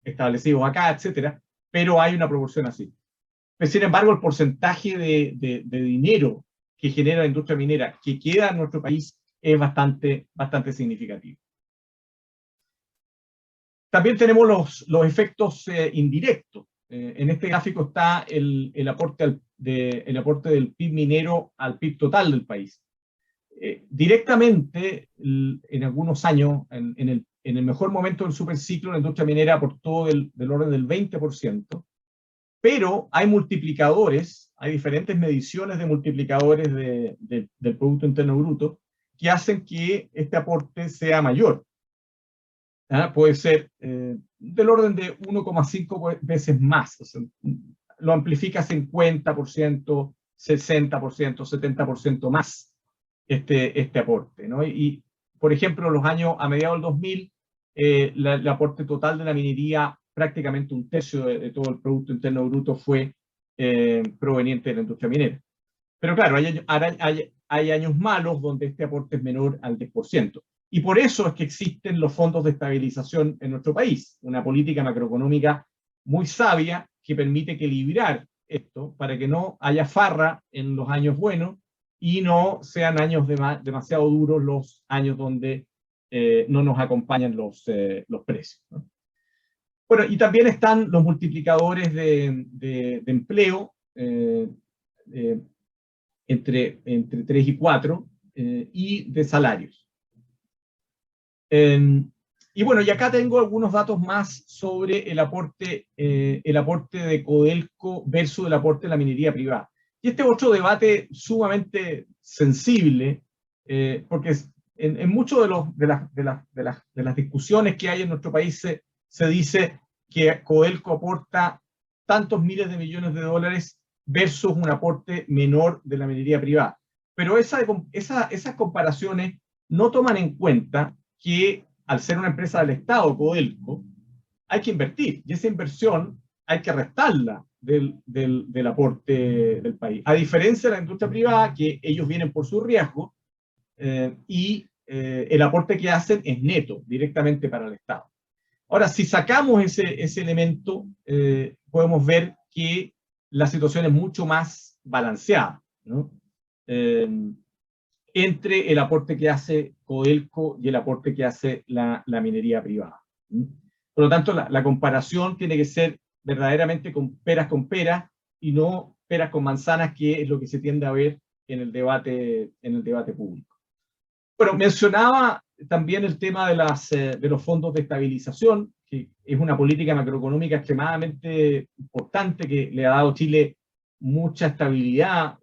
establecidos acá, etcétera, pero hay una proporción así. Pero, sin embargo, el porcentaje de dinero que genera la industria minera que queda en nuestro país es bastante significativo. También tenemos los efectos indirectos. En este gráfico está el aporte del PIB minero al PIB total del país. Directamente, en algunos años, en el mejor momento del superciclo, la industria minera aportó del orden del 20%, pero hay multiplicadores, hay diferentes mediciones de multiplicadores del Producto Interno Bruto que hacen que este aporte sea mayor. Puede ser del orden de 1,5 veces más. O sea, lo amplifica 50%, 60%, 70% más este aporte, ¿no? Y, por ejemplo, a mediados del 2000, el aporte total de la minería, prácticamente un tercio de todo el Producto Interno Bruto fue proveniente de la industria minera. Pero claro, hay años malos donde este aporte es menor al 10%. Y por eso es que existen los fondos de estabilización en nuestro país, una política macroeconómica muy sabia que permite equilibrar esto para que no haya farra en los años buenos y no sean años demasiado duros los años donde no nos acompañan los precios, ¿no? Bueno, y también están los multiplicadores de empleo entre 3 y 4 y de salarios. Y bueno, y acá tengo algunos datos más sobre el aporte de Codelco versus el aporte de la minería privada. Y este es otro debate sumamente sensible, porque en muchas de las discusiones que hay en nuestro país se dice que Codelco aporta tantos miles de millones de dólares versus un aporte menor de la minería privada. Pero esas comparaciones no toman en cuenta que al ser una empresa del Estado, Codelco, hay que invertir, y esa inversión hay que restarla del aporte del país. A diferencia de la industria privada, que ellos vienen por su riesgo y el aporte que hacen es neto, directamente para el Estado. Ahora, si sacamos ese elemento, podemos ver que la situación es mucho más balanceada, ¿no? Entre el aporte que hace Codelco y el aporte que hace la minería privada. Por lo tanto, la comparación tiene que ser verdaderamente con peras y no peras con manzanas, que es lo que se tiende a ver en el debate público. Bueno, mencionaba también el tema de los fondos de estabilización, que es una política macroeconómica extremadamente importante que le ha dado a Chile mucha estabilidad.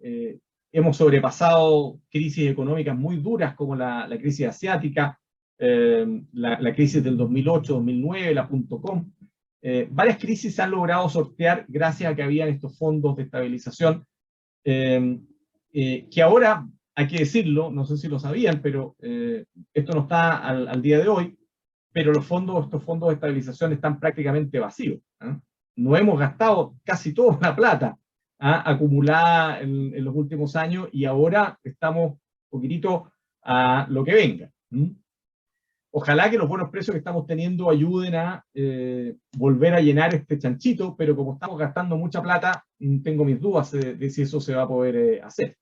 Hemos sobrepasado crisis económicas muy duras como la crisis asiática, la crisis del 2008-2009, la .com. Varias crisis se han logrado sortear gracias a que habían estos fondos de estabilización, que ahora, hay que decirlo, no sé si lo sabían, pero esto no está al día de hoy, pero estos fondos de estabilización están prácticamente vacíos. No hemos gastado casi toda la plata acumulada en los últimos años, y ahora estamos un poquitito a lo que venga. Ojalá que los buenos precios que estamos teniendo ayuden a volver a llenar este chanchito, pero como estamos gastando mucha plata, tengo mis dudas de si eso se va a poder hacer.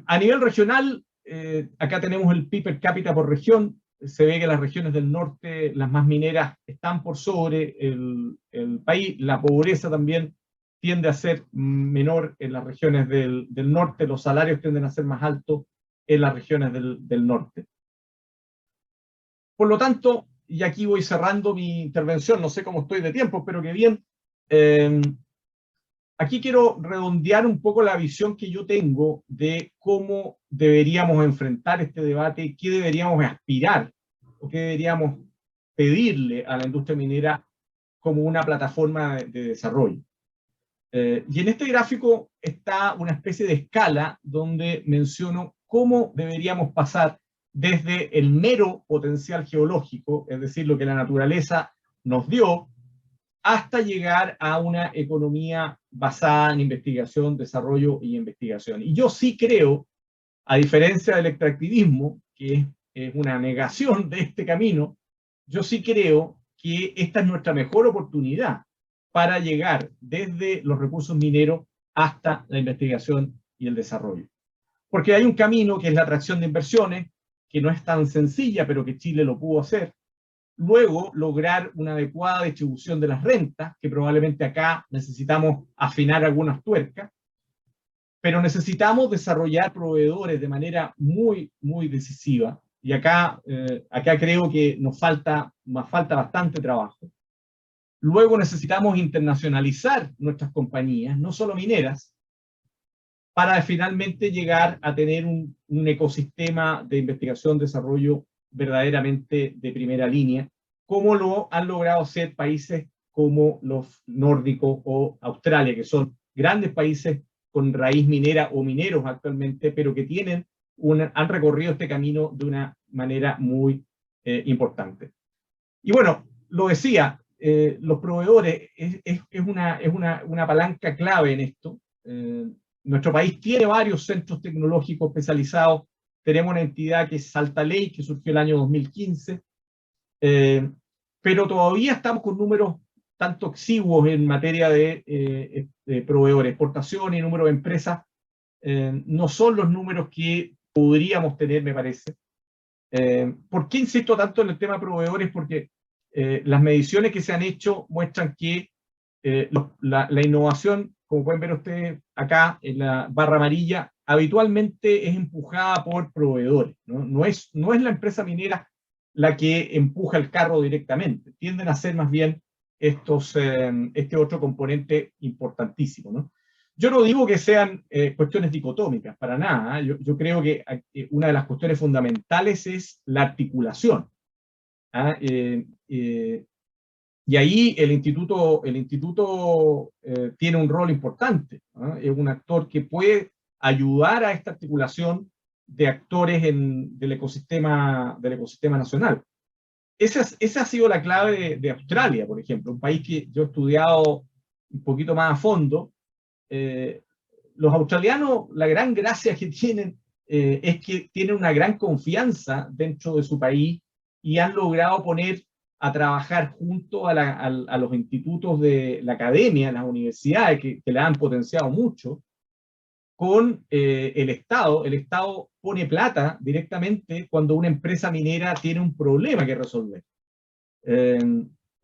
A nivel regional, acá tenemos el PIB per cápita por región. Se ve que las regiones del norte, las más mineras, están por sobre el país. La pobreza también tiende a ser menor en las regiones del norte. Los salarios tienden a ser más altos en las regiones del norte. Por lo tanto, y aquí voy cerrando mi intervención, no sé cómo estoy de tiempo, espero que bien. Aquí quiero redondear un poco la visión que yo tengo de cómo deberíamos enfrentar este debate, qué deberíamos aspirar o qué deberíamos pedirle a la industria minera como una plataforma de desarrollo. Y en este gráfico está una especie de escala donde menciono cómo deberíamos pasar desde el mero potencial geológico, es decir, lo que la naturaleza nos dio, hasta llegar a una economía basada en investigación, desarrollo y investigación. Y yo sí creo, a diferencia del extractivismo, que es una negación de este camino, yo sí creo que esta es nuestra mejor oportunidad para llegar desde los recursos mineros hasta la investigación y el desarrollo. Porque hay un camino que es la atracción de inversiones, que no es tan sencilla, pero que Chile lo pudo hacer. Luego, lograr una adecuada distribución de las rentas, que probablemente acá necesitamos afinar algunas tuercas, pero necesitamos desarrollar proveedores de manera muy, muy decisiva. Y acá creo que nos falta bastante trabajo. Luego necesitamos internacionalizar nuestras compañías, no solo mineras, para finalmente llegar a tener un ecosistema de investigación, desarrollo verdaderamente de primera línea, como lo han logrado hacer países como los nórdicos o Australia, que son grandes países con raíz minera o mineros actualmente, pero que han recorrido este camino de una manera muy importante. Y bueno, lo decía, los proveedores es una palanca clave en esto. Nuestro país tiene varios centros tecnológicos especializados. Tenemos una entidad que es Saltaley, que surgió el año 2015, pero todavía estamos con números tanto exiguos en materia de proveedores, exportación y número de empresas. No son los números que podríamos tener, me parece. ¿Por qué insisto tanto en el tema de proveedores? Porque las mediciones que se han hecho muestran que la innovación, como pueden ver ustedes acá en la barra amarilla, habitualmente es empujada por proveedores, ¿no? No es la empresa minera la que empuja el carro directamente, tienden a ser más bien este otro componente importantísimo, ¿no? Yo no digo que sean cuestiones dicotómicas, para nada. Yo creo que una de las cuestiones fundamentales es la articulación. Y ahí el instituto tiene un rol importante, ¿no? Es un actor que puede ayudar a esta articulación de actores del ecosistema nacional. Esa ha sido la clave de Australia, por ejemplo, un país que yo he estudiado un poquito más a fondo. Los australianos, la gran gracia que tienen es que tienen una gran confianza dentro de su país y han logrado poner a trabajar junto a los institutos de la academia, las universidades, que la han potenciado mucho, con el Estado. El Estado pone plata directamente cuando una empresa minera tiene un problema que resolver.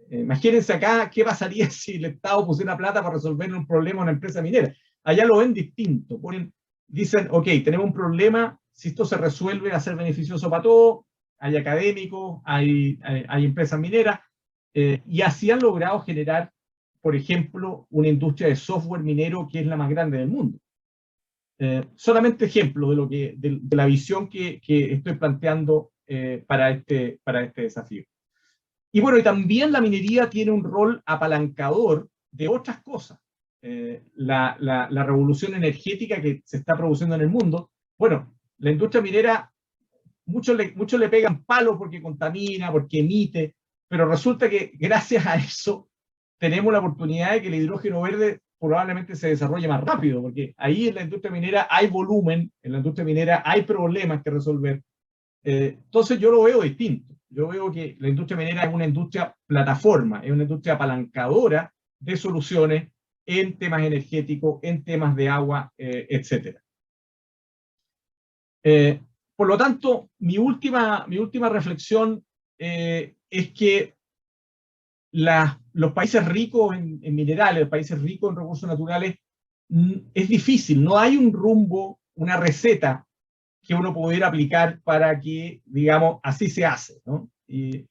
Imagínense acá qué pasaría si el Estado pusiera plata para resolver un problema a una empresa minera. Allá lo ven distinto. Dicen, ok, tenemos un problema, si esto se resuelve va a ser beneficioso para todos, hay académicos, hay empresas mineras, y así han logrado generar, por ejemplo, una industria de software minero que es la más grande del mundo. Solamente ejemplo de la visión que estoy planteando para este desafío. Y bueno, y también la minería tiene un rol apalancador de otras cosas. La revolución energética que se está produciendo en el mundo, bueno, la industria minera, muchos le pegan palos porque contamina, porque emite, pero resulta que gracias a eso tenemos la oportunidad de que el hidrógeno verde probablemente se desarrolle más rápido, porque ahí en la industria minera hay volumen, en la industria minera hay problemas que resolver. Entonces yo lo veo distinto. Yo veo que la industria minera es una industria plataforma, es una industria apalancadora de soluciones en temas energéticos, en temas de agua, etc. Por lo tanto, mi última reflexión es que los países ricos en minerales, los países ricos en recursos naturales, es difícil, no hay un rumbo, una receta que uno pudiera aplicar para que, digamos, así se hace, ¿no? Y,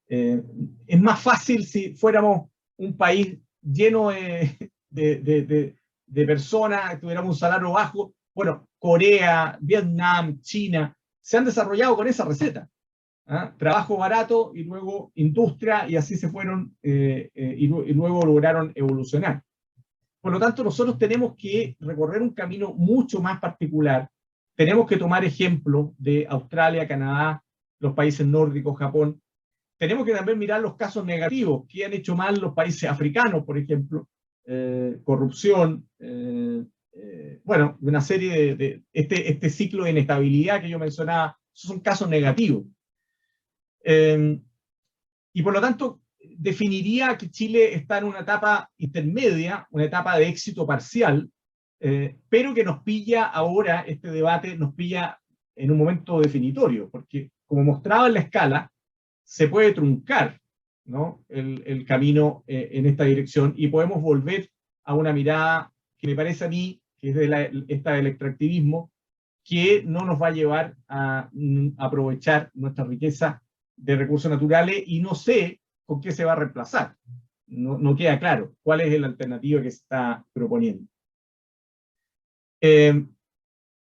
es más fácil si fuéramos un país lleno de personas, tuviéramos un salario bajo. Bueno, Corea, Vietnam, China, se han desarrollado con esa receta. ¿Ah? Trabajo barato y luego industria, y así se fueron, y luego lograron evolucionar. Por lo tanto, nosotros tenemos que recorrer un camino mucho más particular. Tenemos que tomar ejemplo de Australia, Canadá, los países nórdicos, Japón. Tenemos que también mirar los casos negativos que han hecho mal los países africanos, por ejemplo, corrupción, bueno, una serie de este ciclo de inestabilidad que yo mencionaba, esos son casos negativos. Y por lo tanto, definiría que Chile está en una etapa intermedia, una etapa de éxito parcial, pero que nos pilla ahora, este debate nos pilla en un momento definitorio, porque como mostraba en la escala, se puede truncar, ¿no?, el camino en esta dirección, y podemos volver a una mirada que me parece a mí, que es esta del extractivismo, que no nos va a llevar a aprovechar nuestra riqueza de recursos naturales, y no sé con qué se va a reemplazar. No queda claro cuál es la alternativa que se está proponiendo.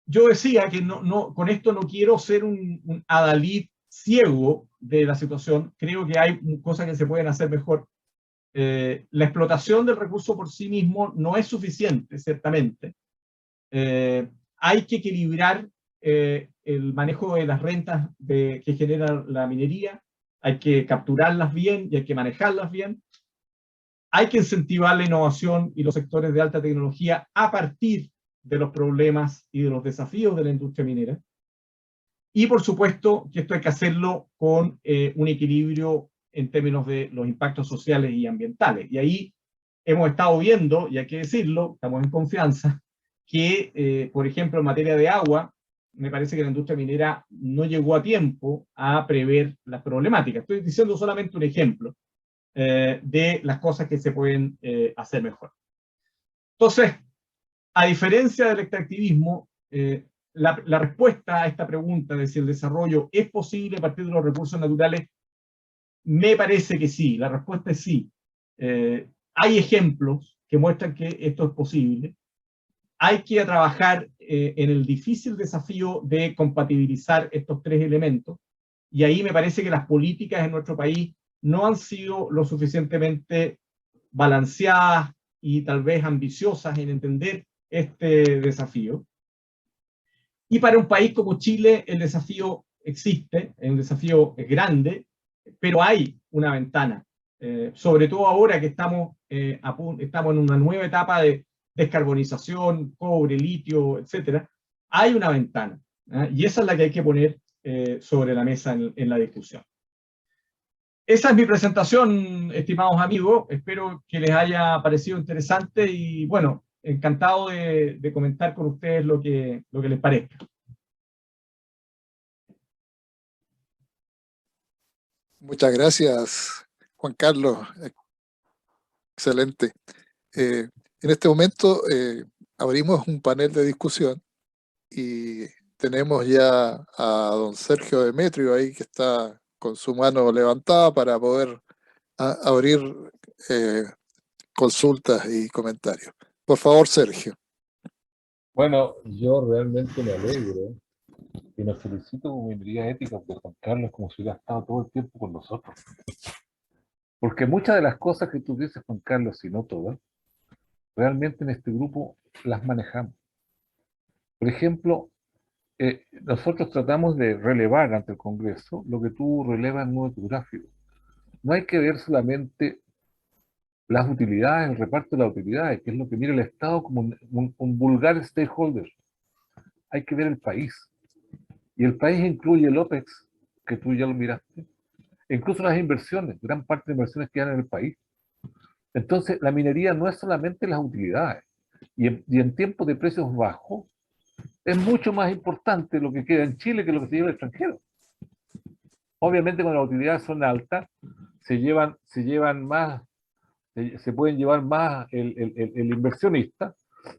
Yo decía que con esto no quiero ser un adalid ciego de la situación. Creo que hay cosas que se pueden hacer mejor. La explotación del recurso por sí mismo no es suficiente, ciertamente. Hay que equilibrar el manejo de las rentas que genera la minería, hay que capturarlas bien y hay que manejarlas bien. Hay que incentivar la innovación y los sectores de alta tecnología a partir de los problemas y de los desafíos de la industria minera. Y por supuesto que esto hay que hacerlo con un equilibrio en términos de los impactos sociales y ambientales. Y ahí hemos estado viendo, y hay que decirlo, estamos en confianza, que, por ejemplo, en materia de agua, me parece que la industria minera no llegó a tiempo a prever las problemáticas. Estoy diciendo solamente un ejemplo de las cosas que se pueden hacer mejor. Entonces, a diferencia del extractivismo, la respuesta a esta pregunta de si el desarrollo es posible a partir de los recursos naturales, me parece que sí. La respuesta es sí. Hay ejemplos que muestran que esto es posible. Hay que trabajar en el difícil desafío de compatibilizar estos tres elementos, y ahí me parece que las políticas en nuestro país no han sido lo suficientemente balanceadas y tal vez ambiciosas en entender este desafío. Y para un país como Chile el desafío existe, el desafío es grande, pero hay una ventana, sobre todo ahora que estamos en una nueva etapa de descarbonización, cobre, litio, etcétera. Hay una ventana. Y esa es la que hay que poner sobre la mesa en la discusión. Esa es mi presentación, estimados amigos. Espero que les haya parecido interesante y, bueno, encantado de comentar con ustedes lo que les parezca. Muchas gracias, Juan Carlos. Excelente. En este momento abrimos un panel de discusión y tenemos ya a don Sergio Demetrio ahí que está con su mano levantada para poder abrir consultas y comentarios. Por favor, Sergio. Bueno, yo realmente me alegro y me felicito con mi mirada ética de Juan Carlos como si hubiera estado todo el tiempo con nosotros. Porque muchas de las cosas que tú dices, Juan Carlos, si no todas, realmente en este grupo las manejamos. Por ejemplo, nosotros tratamos de relevar ante el Congreso lo que tú relevas en un gráfico. No hay que ver solamente las utilidades, el reparto de las utilidades, que es lo que mira el Estado como un vulgar stakeholder. Hay que ver el país. Y el país incluye el OPEX, que tú ya lo miraste, e incluso las inversiones, gran parte de inversiones que hay en el país. Entonces, la minería no es solamente las utilidades. Y en tiempos de precios bajos, es mucho más importante lo que queda en Chile que lo que se lleva al extranjero. Obviamente, cuando las utilidades son altas, se llevan más, se pueden llevar más el inversionista,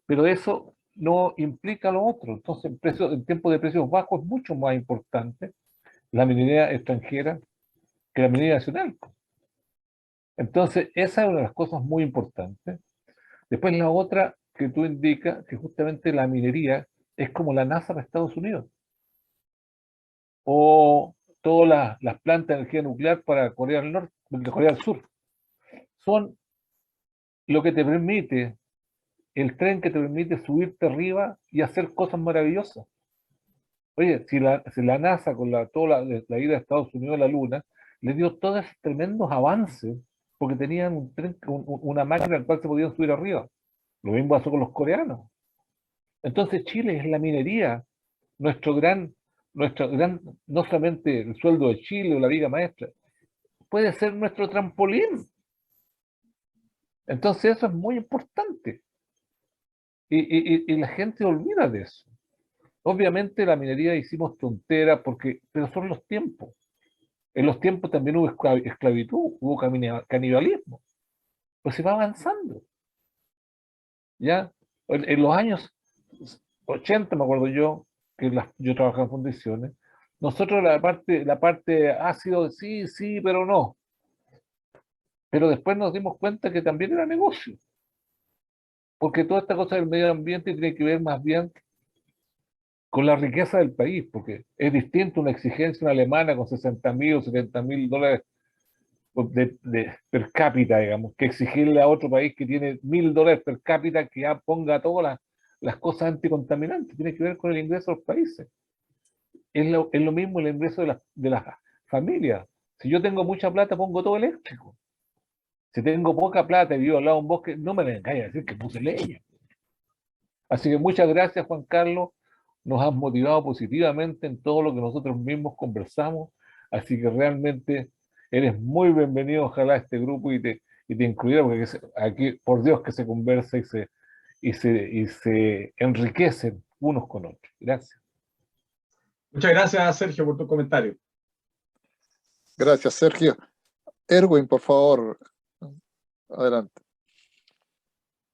pero eso no implica lo otro. Entonces, en tiempos de precios bajos es mucho más importante la minería extranjera que la minería nacional. Entonces, esa es una de las cosas muy importantes. Después la otra que tú indicas, que justamente la minería es como la NASA de Estados Unidos. O todas las plantas de energía nuclear para Corea del Norte, Corea del Sur. Son lo que te permite, el tren que te permite subirte arriba y hacer cosas maravillosas. Oye, si la NASA con toda la ida de Estados Unidos a la Luna, le dio todos esos tremendos avances, porque tenían una máquina en la cual se podían subir arriba. Lo mismo pasó con los coreanos. Entonces Chile es la minería, nuestro gran, no solamente el sueldo de Chile o la viga maestra, puede ser nuestro trampolín. Entonces eso es muy importante. Y la gente olvida de eso. Obviamente la minería hicimos tontera, pero son los tiempos. En los tiempos también hubo esclavitud, hubo canibalismo. Pues se va avanzando. ¿Ya? En los años 80, me acuerdo yo, que yo trabajaba en fundiciones, nosotros la parte ha sido sí, sí, pero no. Pero después nos dimos cuenta que también era negocio. Porque toda esta cosa del medio ambiente tiene que ver más bien con la riqueza del país, porque es distinto una exigencia alemana con 60.000 o 70.000 dólares per cápita, digamos, que exigirle a otro país que tiene 1.000 dólares per cápita que ya ponga todas las cosas anticontaminantes. Tiene que ver con el ingreso de los países. Es lo mismo el ingreso de las familias. Si yo tengo mucha plata, pongo todo eléctrico. Si tengo poca plata y vivo al lado de un bosque, no me vengáis a decir que puse leña. Así que muchas gracias, Juan Carlos. Nos has motivado positivamente en todo lo que nosotros mismos conversamos. Así que realmente eres muy bienvenido, ojalá, a este grupo y te incluyera, porque aquí, por Dios, que se conversa y se enriquecen unos con otros. Gracias. Muchas gracias, Sergio, por tu comentario. Gracias, Sergio. Erwin, por favor, adelante.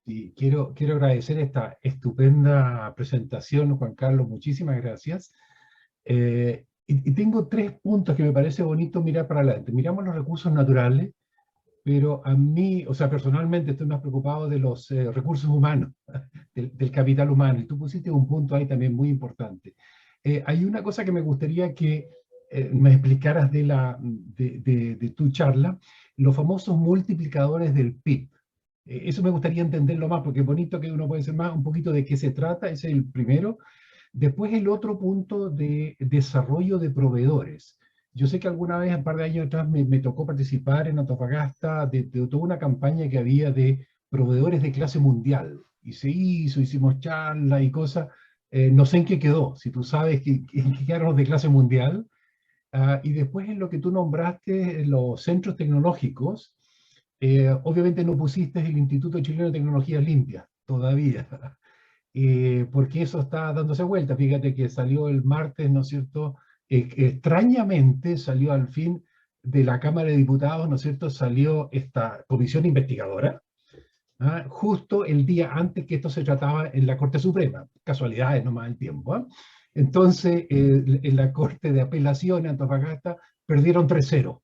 Sí, quiero agradecer esta estupenda presentación, Juan Carlos, muchísimas gracias. Y tengo 3 puntos que me parece bonito mirar para adelante. Miramos los recursos naturales, pero a mí, o sea, personalmente estoy más preocupado de los recursos humanos, del capital humano, y tú pusiste un punto ahí también muy importante. Hay una cosa que me gustaría que me explicaras de tu charla, los famosos multiplicadores del PIB. Eso me gustaría entenderlo más, porque es bonito que uno puede ser más un poquito de qué se trata, ese es el primero. Después el otro punto de desarrollo de proveedores. Yo sé que alguna vez, un par de años atrás, me tocó participar en Antofagasta de toda una campaña que había de proveedores de clase mundial. Y se hicimos charlas y cosas, No sé en qué quedó, si tú sabes en qué quedaron los de clase mundial. Y después en lo que tú nombraste, los centros tecnológicos, obviamente no pusiste el Instituto Chileno de Tecnologías Limpias todavía, porque eso está dándose vuelta. Fíjate que salió el martes, ¿no es cierto? Extrañamente salió al fin de la Cámara de Diputados, ¿no es cierto? Salió esta comisión investigadora, justo el día antes que esto se trataba en la Corte Suprema. Casualidades nomás el tiempo. Entonces, en la Corte de Apelación en Antofagasta perdieron 3-0.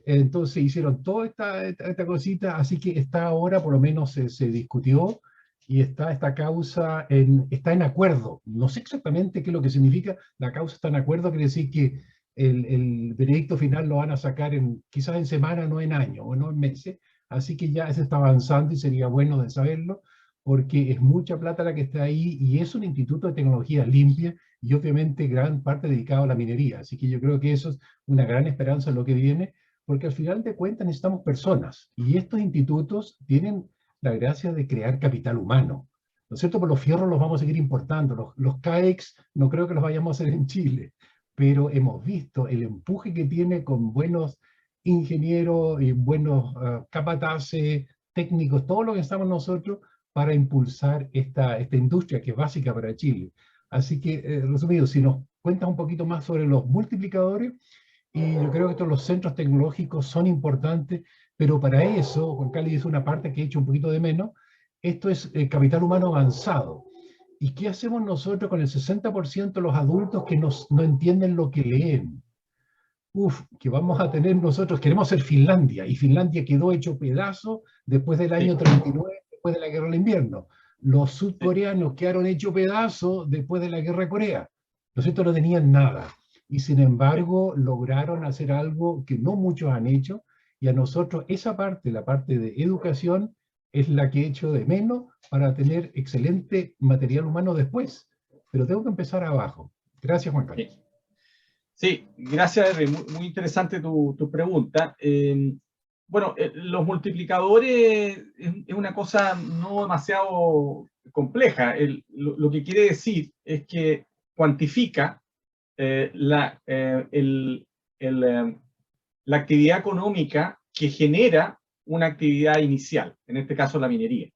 Entonces hicieron toda esta cosita, así que está ahora, por lo menos se discutió, y está esta causa, está en acuerdo. No sé exactamente qué es lo que significa, la causa está en acuerdo, quiere decir que el veredicto final lo van a sacar quizás en semanas, no en años, o no en meses, así que ya se está avanzando y sería bueno de saberlo, porque es mucha plata la que está ahí, y es un instituto de tecnología limpia, y obviamente gran parte dedicado a la minería, así que yo creo que eso es una gran esperanza en lo que viene, porque al final de cuentas necesitamos personas, y estos institutos tienen la gracia de crear capital humano, ¿no es cierto? Por los fierros los vamos a seguir importando, los CAEX no creo que los vayamos a hacer en Chile, pero hemos visto el empuje que tiene con buenos ingenieros y buenos capataces, técnicos, todo lo que estamos nosotros para impulsar esta industria que es básica para Chile. Así que, resumido, si nos cuentas un poquito más sobre los multiplicadores, y yo creo que todos los centros tecnológicos son importantes, pero para eso, Juan Carlos dice una parte que he hecho un poquito de menos, esto es capital humano avanzado. ¿Y qué hacemos nosotros con el 60% de los adultos que no entienden lo que leen? Que vamos a tener nosotros, queremos ser Finlandia, y Finlandia quedó hecho pedazo después del año 39, después de la guerra del invierno. Los sudcoreanos quedaron hechos pedazo después de la guerra de Corea. Los otros no tenían nada, y sin embargo lograron hacer algo que no muchos han hecho, y a nosotros esa parte, la parte de educación, es la que he hecho de menos para tener excelente material humano después. Pero tengo que empezar abajo. Gracias, Juan Carlos. Sí, gracias, Henry. Muy interesante tu pregunta. Bueno, los multiplicadores es una cosa no demasiado compleja. Lo que quiere decir es que cuantifica la actividad económica que genera una actividad inicial, en este caso la minería.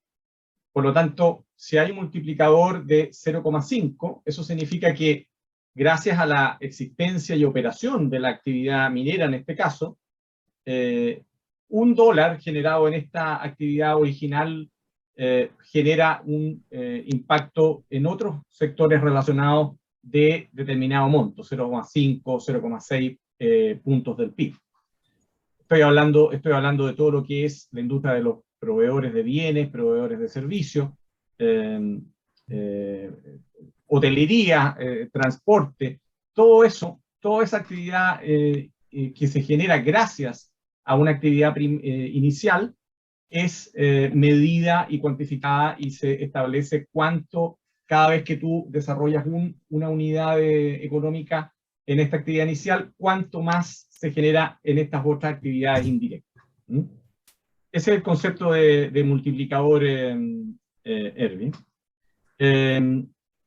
Por lo tanto, si hay un multiplicador de 0,5, eso significa que gracias a la existencia y operación de la actividad minera, en este caso, $1 generado en esta actividad original genera un impacto en otros sectores relacionados de determinado monto, 0,5, 0,6 puntos del PIB. Estoy hablando de todo lo que es la industria de los proveedores de bienes, proveedores de servicios, hotelería, transporte, todo eso, toda esa actividad que se genera gracias a una actividad inicial es medida y cuantificada, y se establece cuánto cada vez que tú desarrollas una unidad económica en esta actividad inicial, cuánto más se genera en estas otras actividades indirectas. Ese es el concepto de multiplicador, Erwin.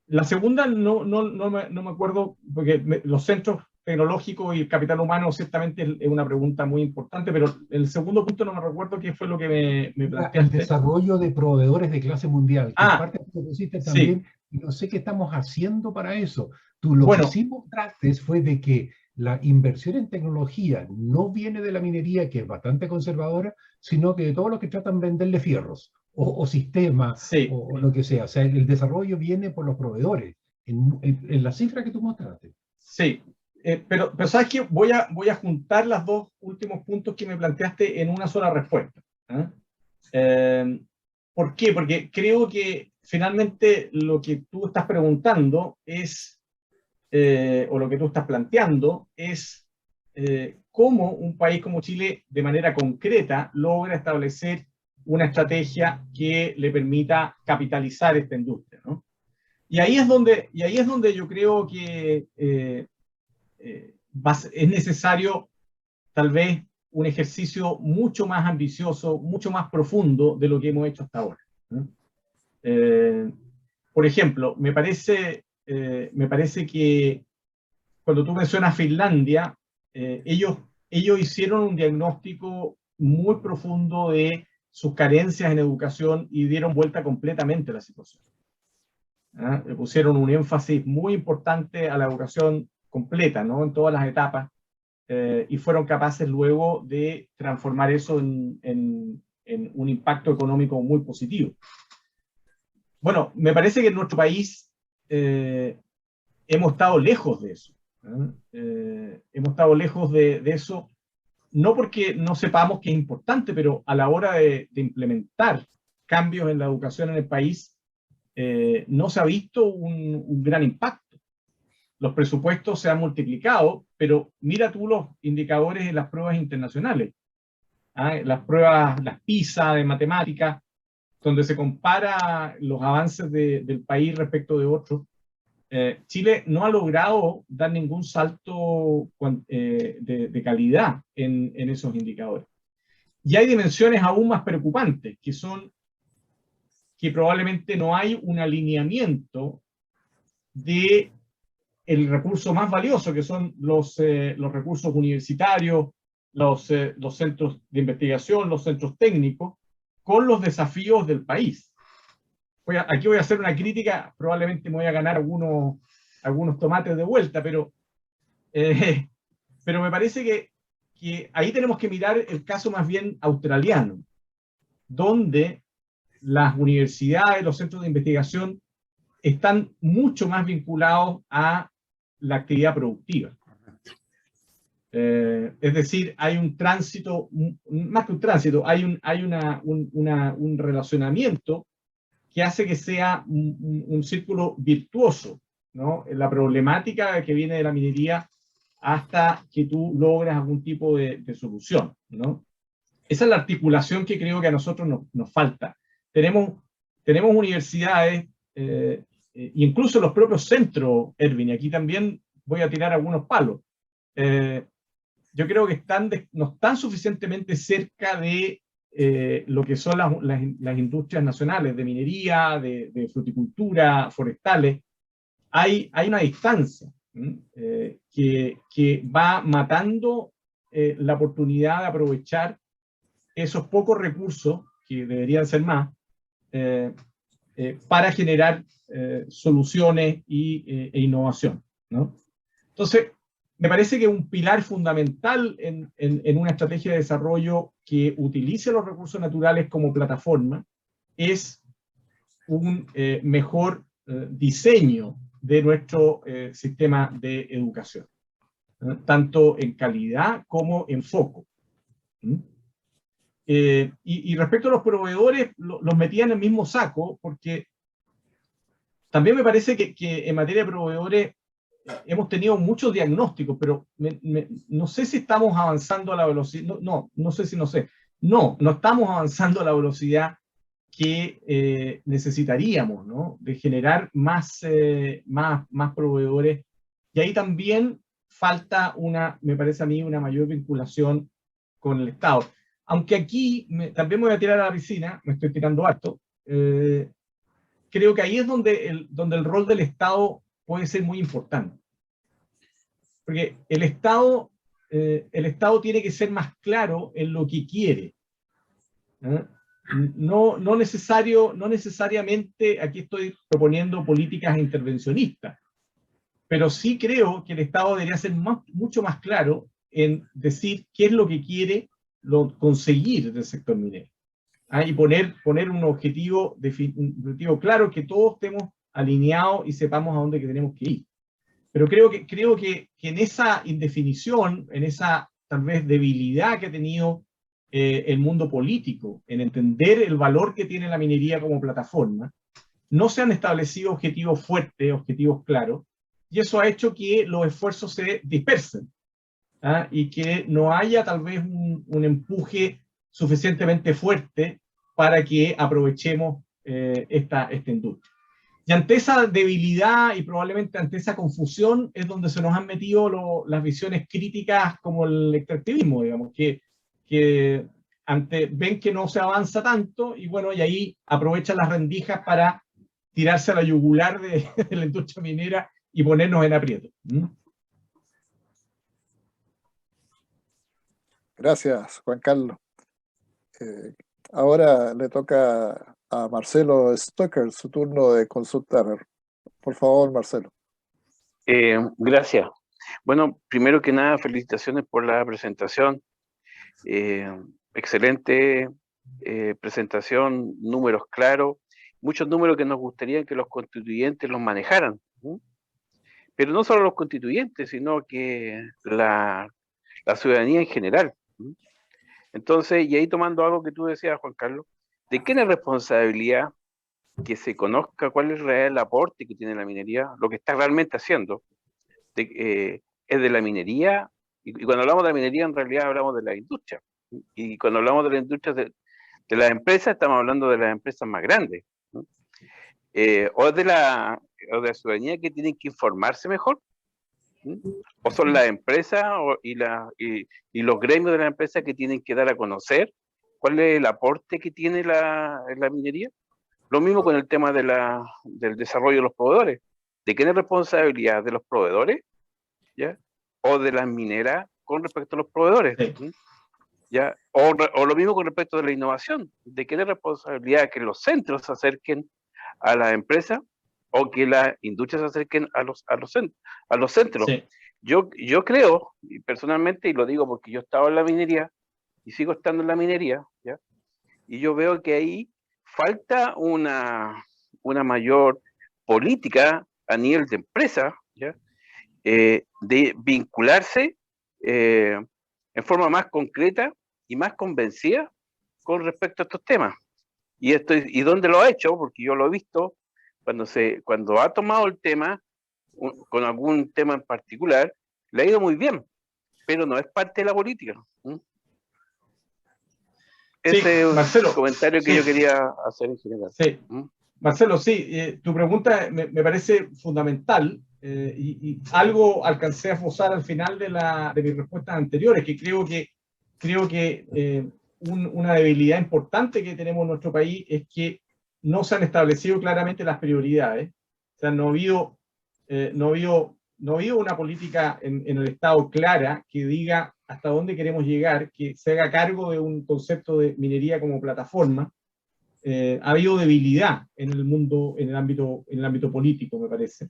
La segunda no me acuerdo, porque los centros tecnológicos y el capital humano ciertamente es una pregunta muy importante, pero el segundo punto no me recuerdo qué fue lo que me planteaste. El desarrollo de proveedores de clase mundial, que parte de lo que pusiste también, y no sé qué estamos haciendo para eso. Lo que sí mostraste fue de que la inversión en tecnología no viene de la minería, que es bastante conservadora, sino que de todos los que tratan de venderle fierros, o sistemas, o lo que sea. O sea, el desarrollo viene por los proveedores, en la cifra que tú mostraste. Sí, pero ¿sabes qué? Voy a juntar los dos últimos puntos que me planteaste en una sola respuesta. ¿Por qué? Porque creo que finalmente lo que tú estás preguntando es, o lo que tú estás planteando es cómo un país como Chile de manera concreta logra establecer una estrategia que le permita capitalizar esta industria, ¿no? Y ahí es donde yo creo que es necesario tal vez un ejercicio mucho más ambicioso, mucho más profundo de lo que hemos hecho hasta ahora, ¿no? Por ejemplo, me parece me parece que cuando tú mencionas Finlandia, ellos hicieron un diagnóstico muy profundo de sus carencias en educación y dieron vuelta completamente a la situación. Le pusieron un énfasis muy importante a la educación completa, ¿no? En todas las etapas, y fueron capaces luego de transformar eso en un impacto económico muy positivo. Bueno, me parece que en nuestro país hemos estado lejos de eso. Hemos estado lejos de eso, no porque no sepamos que es importante, pero a la hora de implementar cambios en la educación en el país, no se ha visto un gran impacto. Los presupuestos se han multiplicado, pero mira tú los indicadores en las pruebas internacionales. Las pruebas, las PISA de matemáticas, donde se compara los avances del país respecto de otros. Chile no ha logrado dar ningún salto de calidad en esos indicadores. Y hay dimensiones aún más preocupantes, que son que probablemente no hay un alineamiento de el recurso más valioso, que son los recursos universitarios, los centros de investigación, los centros técnicos, con los desafíos del país. Aquí voy a hacer una crítica, probablemente me voy a ganar algunos tomates de vuelta, pero me parece que ahí tenemos que mirar el caso más bien australiano, donde las universidades, los centros de investigación están mucho más vinculados a la actividad productiva. Es decir, hay un tránsito, más que un tránsito, hay un relacionamiento que hace que sea un círculo virtuoso, ¿no? La problemática que viene de la minería hasta que tú logras algún tipo de solución, ¿no? Esa es la articulación que creo que a nosotros nos falta. Tenemos universidades, incluso los propios centros, Erwin, y aquí también voy a tirar algunos palos. Yo creo que no están suficientemente cerca de lo que son las industrias nacionales de minería, de fruticultura, forestales. Hay una distancia que va matando la oportunidad de aprovechar esos pocos recursos, que deberían ser más, para generar soluciones e innovación, ¿no? Entonces, me parece que un pilar fundamental en una estrategia de desarrollo que utilice los recursos naturales como plataforma es un mejor diseño de nuestro sistema de educación, ¿no? Tanto en calidad como en foco. Y respecto a los proveedores, los metía en el mismo saco, porque también me parece que en materia de proveedores hemos tenido muchos diagnósticos, pero no sé si estamos avanzando a la velocidad, no sé si no sé. No estamos avanzando a la velocidad que necesitaríamos, ¿no? De generar más proveedores. Y ahí también falta me parece a mí, una mayor vinculación con el Estado. Aunque aquí también me voy a tirar a la piscina, me estoy tirando harto, creo que ahí es donde el rol del Estado puede ser muy importante. Porque el Estado tiene que ser más claro en lo que quiere. No necesariamente aquí estoy proponiendo políticas intervencionistas, pero sí creo que el Estado debería ser mucho más claro en decir qué es lo que quiere conseguir del sector minero. Y poner un objetivo claro, que todos estemos alineados y sepamos a dónde tenemos que ir. Pero creo que en esa indefinición, en esa tal vez debilidad que ha tenido el mundo político, en entender el valor que tiene la minería como plataforma, no se han establecido objetivos fuertes, objetivos claros, y eso ha hecho que los esfuerzos se dispersen, y que no haya tal vez un empuje suficientemente fuerte para que aprovechemos esta industria. Y ante esa debilidad y probablemente ante esa confusión es donde se nos han metido las visiones críticas como el extractivismo, digamos, que ven que no se avanza tanto y bueno, y ahí aprovechan las rendijas para tirarse a la yugular de la industria minera y ponernos en aprieto. Gracias, Juan Carlos. Ahora le toca a Marcelo Stoker su turno de consultar. Por favor, Marcelo. Gracias. Bueno, primero que nada, felicitaciones por la presentación. Excelente presentación, números claros, muchos números que nos gustaría que los constituyentes los manejaran. Pero no solo los constituyentes, sino que la ciudadanía en general. Entonces, y ahí tomando algo que tú decías, Juan Carlos, ¿de quién es responsabilidad que se conozca cuál es el aporte que tiene la minería, lo que está realmente haciendo? Es de la minería, y cuando hablamos de la minería en realidad hablamos de la industria, y cuando hablamos de la industria de las empresas, estamos hablando de las empresas más grandes, ¿no? O de la ciudadanía que tienen que informarse mejor, ¿no? O son las empresas y los gremios de las empresas que tienen que dar a conocer cuál es el aporte que tiene la minería. Lo mismo con el tema del desarrollo de los proveedores. ¿De quién es responsabilidad? ¿De los proveedores? ¿Ya? ¿O de las mineras con respecto a los proveedores? Sí. ¿Ya? O lo mismo con respecto de la innovación. ¿De quién es responsabilidad que los centros se acerquen a las empresas o que las industrias se acerquen a los centros? Sí. Yo creo, y personalmente, y lo digo porque yo estaba en la minería y sigo estando en la minería, ¿ya? Y yo veo que ahí falta una mayor política a nivel de empresa, ¿ya? De vincularse en forma más concreta y más convencida con respecto a estos temas. ¿Y dónde lo ha hecho? Porque yo lo he visto cuando ha tomado el tema con algún tema en particular, le ha ido muy bien, pero no es parte de la política. Ese es Marcelo, el comentario que yo quería hacer en general. Sí. Marcelo, sí, tu pregunta me parece fundamental y algo alcancé a esbozar al final de mis respuestas anteriores, que creo que una debilidad importante que tenemos en nuestro país es que no se han establecido claramente las prioridades. O sea, no ha habido una política en el Estado clara que diga hasta dónde queremos llegar, que se haga cargo de un concepto de minería como plataforma. Ha habido debilidad en el mundo, en el ámbito político, me parece.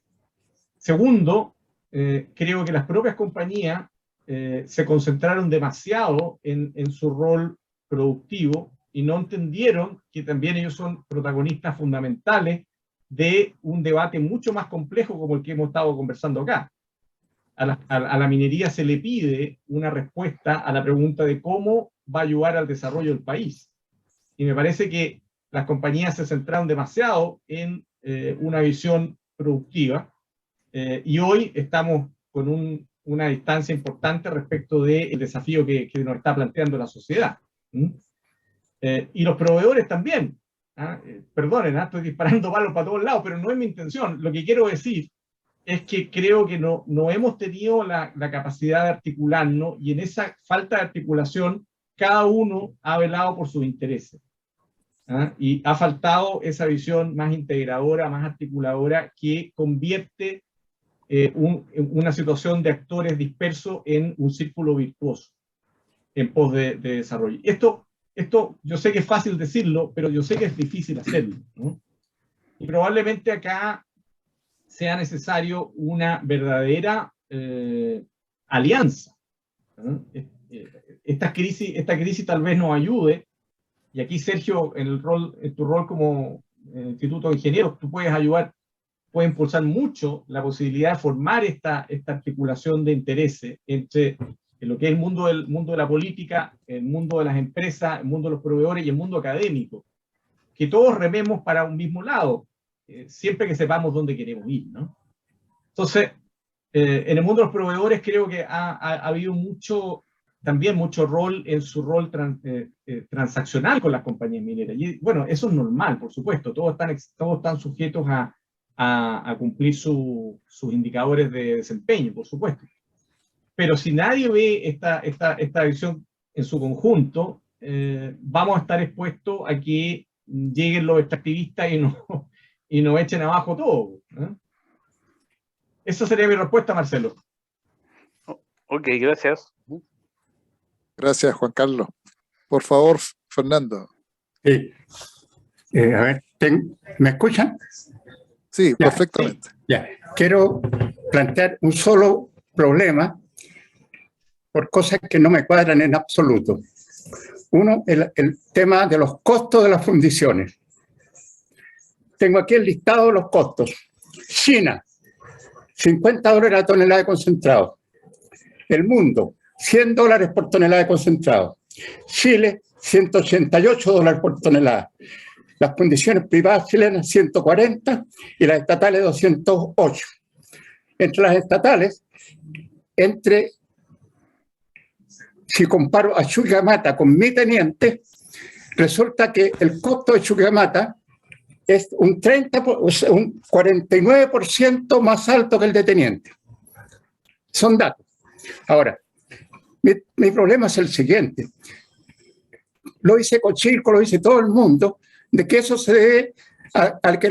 Segundo, creo que las propias compañías se concentraron demasiado en su rol productivo y no entendieron que también ellos son protagonistas fundamentales de un debate mucho más complejo como el que hemos estado conversando acá. A la minería se le pide una respuesta a la pregunta de cómo va a ayudar al desarrollo del país. Y me parece que las compañías se centraron demasiado en una visión productiva y hoy estamos con una distancia importante respecto del desafío que nos está planteando la sociedad. Y los proveedores también. Perdonen, estoy disparando palos para todos lados, pero no es mi intención. Lo que quiero decir es que creo que no hemos tenido la capacidad de articularnos y en esa falta de articulación cada uno ha velado por sus intereses. Y ha faltado esa visión más integradora, más articuladora, que convierte una situación de actores dispersos en un círculo virtuoso en pos de desarrollo. Esto yo sé que es fácil decirlo, pero yo sé que es difícil hacerlo, ¿no? Y probablemente acá sea necesario una verdadera alianza, ¿no? Esta crisis tal vez nos ayude. Y aquí, Sergio, en tu rol como Instituto de Ingenieros, tú puedes ayudar, puedes impulsar mucho la posibilidad de formar esta articulación de intereses entre lo que es el mundo de la política, el mundo de las empresas, el mundo de los proveedores y el mundo académico. Que todos rememos para un mismo lado, siempre que sepamos dónde queremos ir, ¿no? Entonces, en el mundo de los proveedores creo que ha habido también mucho rol en su rol transaccional con las compañías mineras. Y bueno, eso es normal, por supuesto. Todos están sujetos a cumplir sus indicadores de desempeño, por supuesto. Pero si nadie ve esta visión en su conjunto, vamos a estar expuestos a que lleguen los extractivistas y nos echen abajo todo. Esa sería mi respuesta, Marcelo. Ok, gracias. Gracias, Juan Carlos. Por favor, Fernando. Sí. A ver, ¿me escuchan? Sí, Ya, perfectamente. Ya. Quiero plantear un solo problema por cosas que no me cuadran en absoluto. Uno, el tema de los costos de las fundiciones. Tengo aquí el listado de los costos. China, $50 la tonelada de concentrado. El mundo, $100 por tonelada de concentrado. Chile, $188 por tonelada. Las fundiciones privadas chilenas, 140, y las estatales, 208. Entre las estatales, si comparo a Chuquicamata con mi teniente, resulta que el costo de Chuquicamata es un 49% más alto que el de teniente. Son datos. Ahora, mi problema es el siguiente. Lo dice Cochilco, lo dice todo el mundo, de que eso se debe a que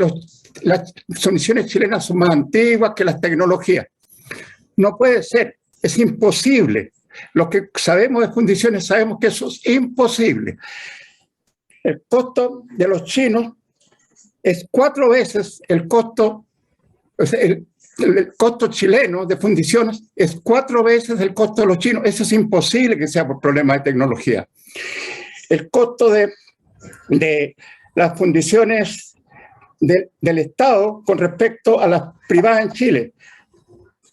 las fundiciones chilenas son más antiguas que las tecnologías. No puede ser, es imposible. Los que sabemos de fundiciones sabemos que eso es imposible. El costo de los chinos es 4 veces el costo, o sea, el costo chileno de fundiciones es 4 veces el costo de los chinos. Eso es imposible que sea por problemas de tecnología. El costo de las fundiciones del Estado con respecto a las privadas en Chile,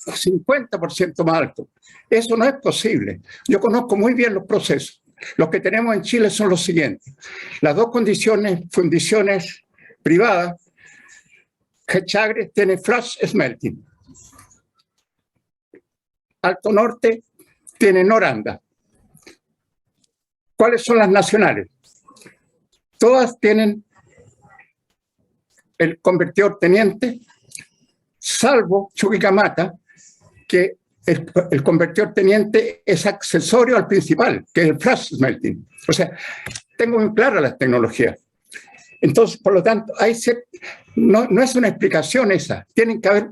50% más alto. Eso no es posible. Yo conozco muy bien los procesos. Los que tenemos en Chile son los siguientes. Las dos fundiciones privadas, Chagres tiene flash smelting. Alto Norte tiene Noranda. ¿Cuáles son las nacionales? Todas tienen el convertidor teniente, salvo Chuquicamata, que el convertidor teniente es accesorio al principal, que es el flash smelting. O sea, tengo muy claras las tecnologías. Entonces, por lo tanto, no es una explicación esa. Tienen que haber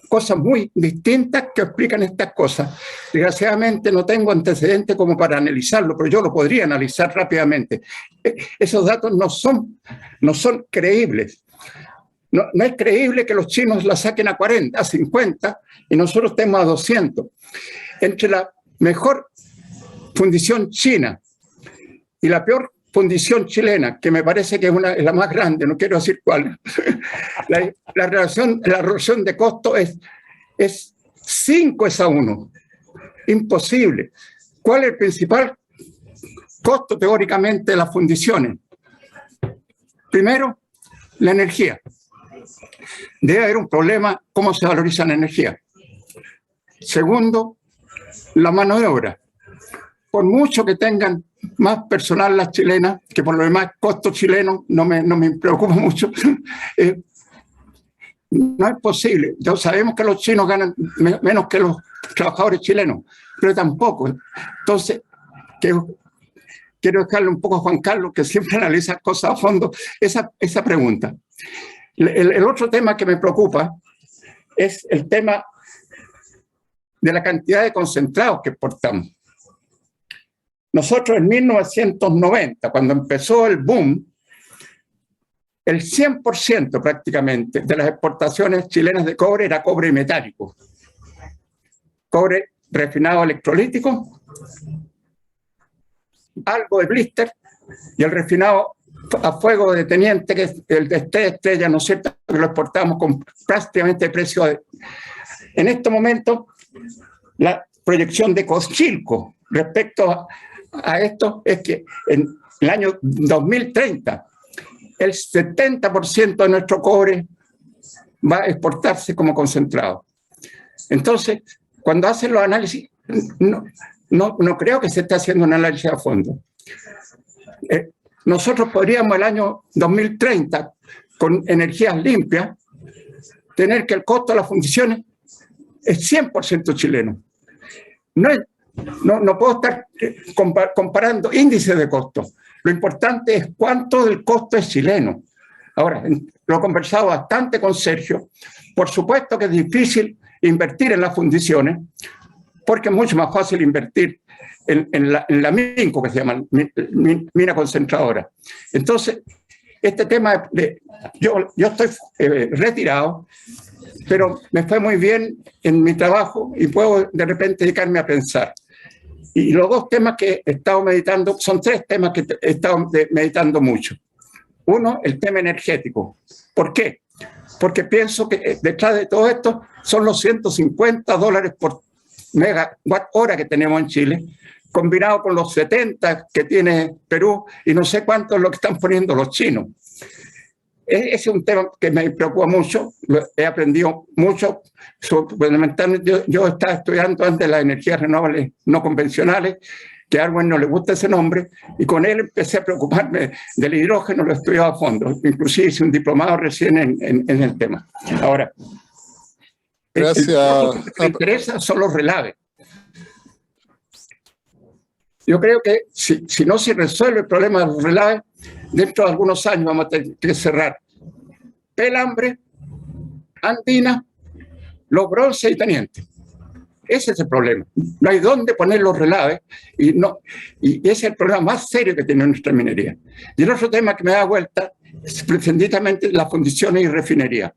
cosas muy distintas que explican estas cosas. Desgraciadamente no tengo antecedentes como para analizarlo, pero yo lo podría analizar rápidamente. Esos datos no son creíbles. No es creíble que los chinos la saquen a 40, a 50 y nosotros estemos a 200. Entre la mejor fundición china y la peor fundición chilena, que me parece que es la más grande, no quiero decir cuál, la relación de costo es 5:1. Imposible. ¿Cuál es el principal costo teóricamente de las fundiciones? Primero, la energía. Debe haber un problema, cómo se valoriza la energía. Segundo, la mano de obra. Por mucho que tengan más personal las chilenas, que por lo demás costos chilenos no me preocupa mucho, no es posible. Ya sabemos que los chinos ganan menos que los trabajadores chilenos, pero tampoco. Entonces, quiero dejarle un poco a Juan Carlos, que siempre analiza cosas a fondo, esa pregunta. El otro tema que me preocupa es el tema de la cantidad de concentrados que exportamos. Nosotros en 1990, cuando empezó el boom, el 100% prácticamente de las exportaciones chilenas de cobre era cobre metálico. Cobre refinado electrolítico, algo de blister y el refinado a fuego de teniente, que es el de estrella, ¿no es cierto?, que lo exportamos con prácticamente precio de... En este momento, la proyección de Cochilco respecto a esto es que en el año 2030 el 70% de nuestro cobre va a exportarse como concentrado. Entonces, cuando hacen los análisis, no creo que se esté haciendo un análisis a fondo. Nosotros podríamos el año 2030, con energías limpias, tener que el costo de las fundiciones es 100% chileno. No puedo estar comparando índices de costo. Lo importante es cuánto del costo es chileno. Ahora, lo he conversado bastante con Sergio. Por supuesto que es difícil invertir en las fundiciones, porque es mucho más fácil invertir en la MINCO, que se llama mina concentradora. Entonces, este tema, yo estoy retirado, pero me fue muy bien en mi trabajo y puedo de repente dedicarme a pensar. Y los dos temas que he estado meditando, son tres temas que he estado meditando mucho. Uno, el tema energético. ¿Por qué? Porque pienso que detrás de todo esto son los $150 por megawatt hora que tenemos en Chile, combinado con los 70 que tiene Perú y no sé cuánto es lo que están poniendo los chinos. Ese es un tema que me preocupa mucho, he aprendido mucho. Fundamentalmente, yo estaba estudiando antes las energías renovables no convencionales, que a Arwen no le gusta ese nombre, y con él empecé a preocuparme del hidrógeno, lo he estudiado a fondo, inclusive hice un diplomado recién en el tema. Ahora, gracias. Lo que me interesa son los relaves. Yo creo que si no se resuelve el problema de los relaves, dentro de algunos años vamos a tener que cerrar Pelambre, Andina, Los Bronces y Teniente. Ese es el problema. No hay dónde poner los relaves y ese es el problema más serio que tiene nuestra minería. Y el otro tema que me da vuelta es precisamente las fundiciones y refinería.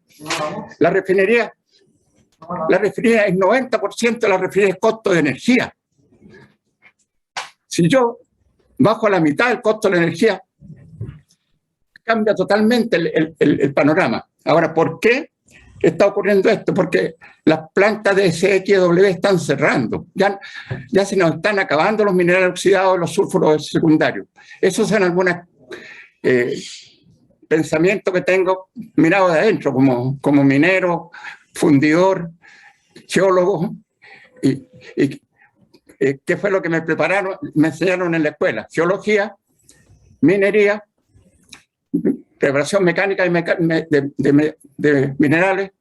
La refinería es 90% de la refinería es costo de energía. Si yo bajo a la mitad el costo de la energía, cambia totalmente el panorama. Ahora, ¿por qué está ocurriendo esto? Porque las plantas de SXW están cerrando. Ya se nos están acabando los minerales oxidados, los sulfuros secundarios. Esos son algunos pensamientos que tengo mirado de adentro, como minero, fundidor, geólogo. ¿Qué fue lo que me enseñaron en la escuela? Geología, minería, preparación mecánica de minerales,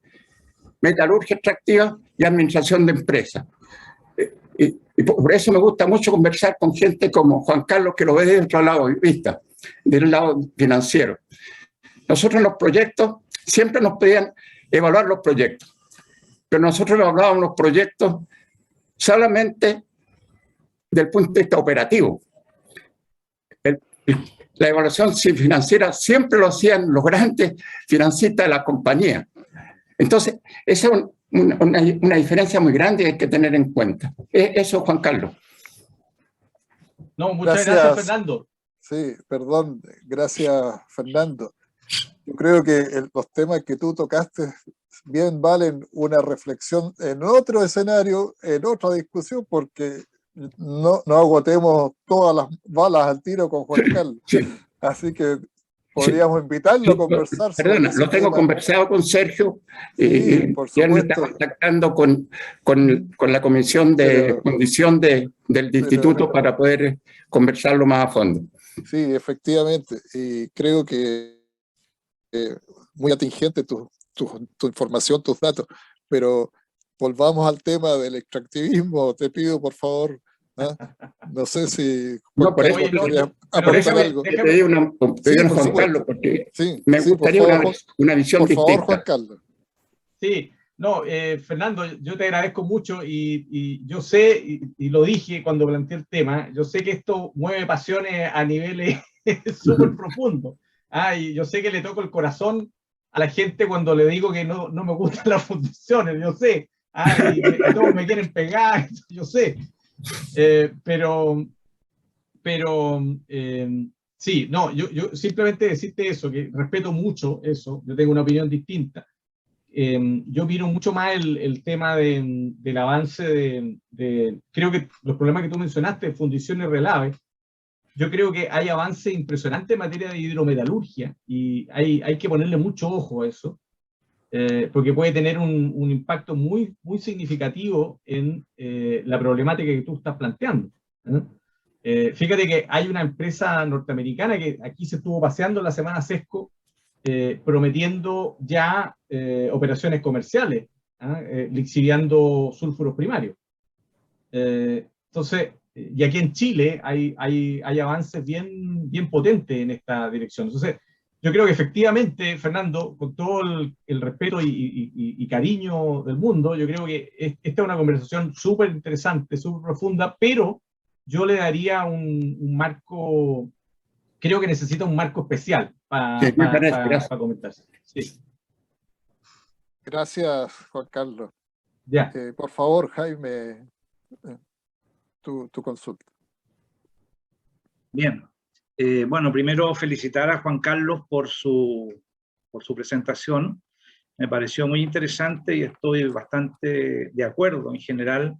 metalurgia extractiva y administración de empresas. Y por eso me gusta mucho conversar con gente como Juan Carlos, que lo ve desde otro lado de vista, del lado financiero. Nosotros en los proyectos siempre nos pedían evaluar los proyectos, pero nosotros evaluábamos los proyectos solamente del punto de vista operativo. La evaluación financiera siempre lo hacían los grandes financistas de la compañía. Entonces, esa es una diferencia muy grande que hay que tener en cuenta. Eso, Juan Carlos. No, muchas gracias, Fernando. Sí, perdón, gracias, Fernando. Yo creo que los temas que tú tocaste bien valen una reflexión en otro escenario, en otra discusión, porque no agotemos todas las balas al tiro con Juan Carlos. Sí. Así que podríamos invitarlo a conversar. Perdona, lo tengo conversado con Sergio y él me está contactando con la comisión de condición del instituto para poder conversarlo más a fondo. Sí, efectivamente. Y creo que muy atingente tu información, tus datos, pero volvamos al tema del extractivismo. Te pido, por favor, no sé si por eso algo. Te pedí una Juan Carlos, porque me gustaría una visión distinta. Por favor, Juan Carlos. Sí, no, Fernando, yo te agradezco mucho y yo sé, y lo dije cuando planteé el tema, yo sé que esto mueve pasiones a niveles súper profundos. Y yo sé que le toco el corazón a la gente cuando le digo que no me gustan las fundiciones, yo sé. Y todos me quieren pegar, yo sé. Pero sí, no, yo simplemente decirte eso, que respeto mucho eso, yo tengo una opinión distinta. Yo miro mucho más el tema del avance creo que los problemas que tú mencionaste, fundiciones relaves, yo creo que hay avance impresionante en materia de hidrometalurgia y hay que ponerle mucho ojo a eso, porque puede tener un impacto muy, muy significativo en la problemática que tú estás planteando. Fíjate que hay una empresa norteamericana que aquí se estuvo paseando la semana Sesco, prometiendo ya operaciones comerciales, lixiviando sulfuros primarios. Entonces, y aquí en Chile hay avances bien potentes en esta dirección. Entonces, yo creo que efectivamente, Fernando, con todo el respeto y cariño del mundo, yo creo que esta es una conversación súper interesante, súper profunda, pero yo le daría un marco, creo que necesita un marco especial Sí, me parece, gracias. comentarse. Sí. Gracias, Juan Carlos. Ya. Por favor, Jaime, tu consulta. Bien. Bueno, primero felicitar a Juan Carlos por su presentación. Me pareció muy interesante y estoy bastante de acuerdo en general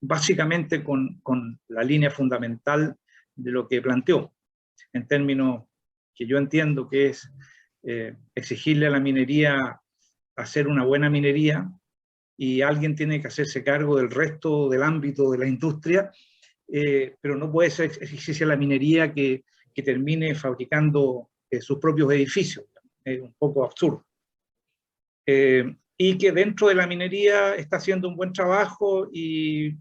básicamente con la línea fundamental de lo que planteó, en términos que yo entiendo que es exigirle a la minería hacer una buena minería, y alguien tiene que hacerse cargo del resto del ámbito de la industria, pero no puede ser exigirse a la minería que termine fabricando sus propios edificios. Es un poco absurdo. Y que dentro de la minería está haciendo un buen trabajo, y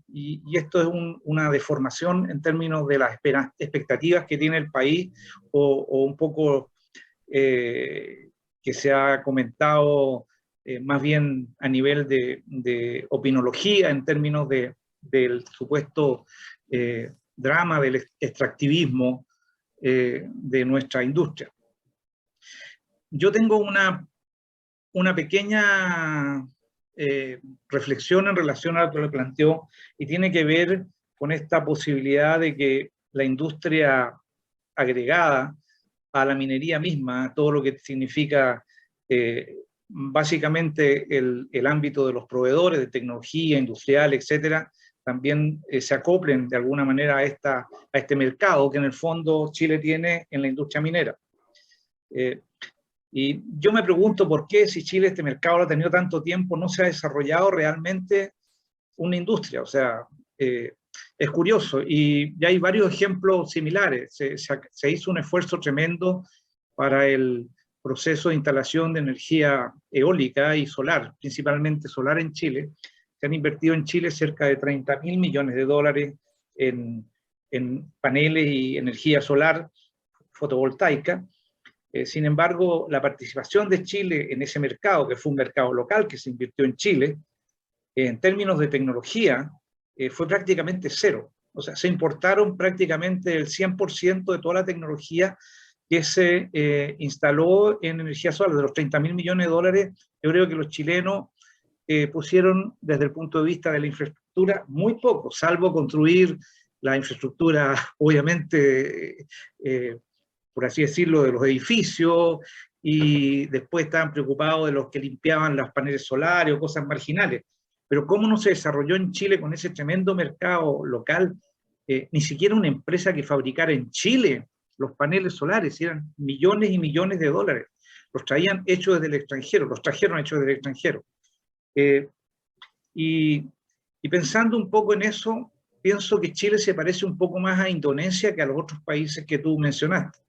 esto es una deformación en términos de las expectativas que tiene el país, o un poco que se ha comentado más bien a nivel de opinología, en términos del supuesto drama del extractivismo de nuestra industria. Yo tengo una pequeña reflexión en relación a lo que le planteó, y tiene que ver con esta posibilidad de que la industria agregada a la minería misma, todo lo que significa básicamente el ámbito de los proveedores de tecnología industrial, etcétera, también se acoplen de alguna manera a este mercado que en el fondo Chile tiene en la industria minera. Y yo me pregunto por qué, si Chile este mercado lo ha tenido tanto tiempo, no se ha desarrollado realmente una industria. O sea, es curioso, y ya hay varios ejemplos similares. Se hizo un esfuerzo tremendo para el proceso de instalación de energía eólica y solar, principalmente solar en Chile. Se han invertido en Chile cerca de 30.000 millones de dólares en paneles y energía solar fotovoltaica. Sin embargo, la participación de Chile en ese mercado, que fue un mercado local que se invirtió en Chile, en términos de tecnología, fue prácticamente cero. O sea, se importaron prácticamente el 100% de toda la tecnología que se instaló en energía solar. De los 30.000 millones de dólares, yo creo que los chilenos pusieron, desde el punto de vista de la infraestructura, muy poco, salvo construir la infraestructura, obviamente, por así decirlo, de los edificios, y después estaban preocupados de los que limpiaban los paneles solares o cosas marginales. Pero ¿cómo no se desarrolló en Chile con ese tremendo mercado local? Ni siquiera una empresa que fabricara en Chile los paneles solares, eran millones y millones de dólares. Los traían hechos desde el extranjero, los trajeron hechos desde el extranjero. Y pensando un poco en eso, pienso que Chile se parece un poco más a Indonesia que a los otros países que tú mencionaste,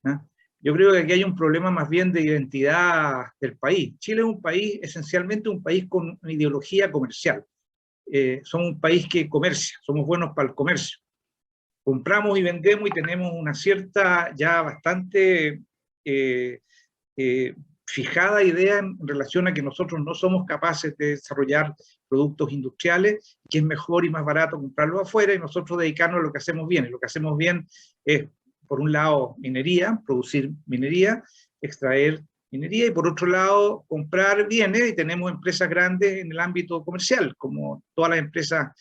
¿no? Yo creo que aquí hay un problema más bien de identidad del país. Chile es un país, esencialmente un país con una ideología comercial. Somos un país que comercia, somos buenos para el comercio. Compramos y vendemos, y tenemos una cierta, ya bastante fijada idea en relación a que nosotros no somos capaces de desarrollar productos industriales, que es mejor y más barato comprarlos afuera, y nosotros dedicarnos a lo que hacemos bien. Y lo que hacemos bien es, por un lado, minería, producir minería, extraer minería, y por otro lado, comprar bienes, y tenemos empresas grandes en el ámbito comercial, como todas las empresas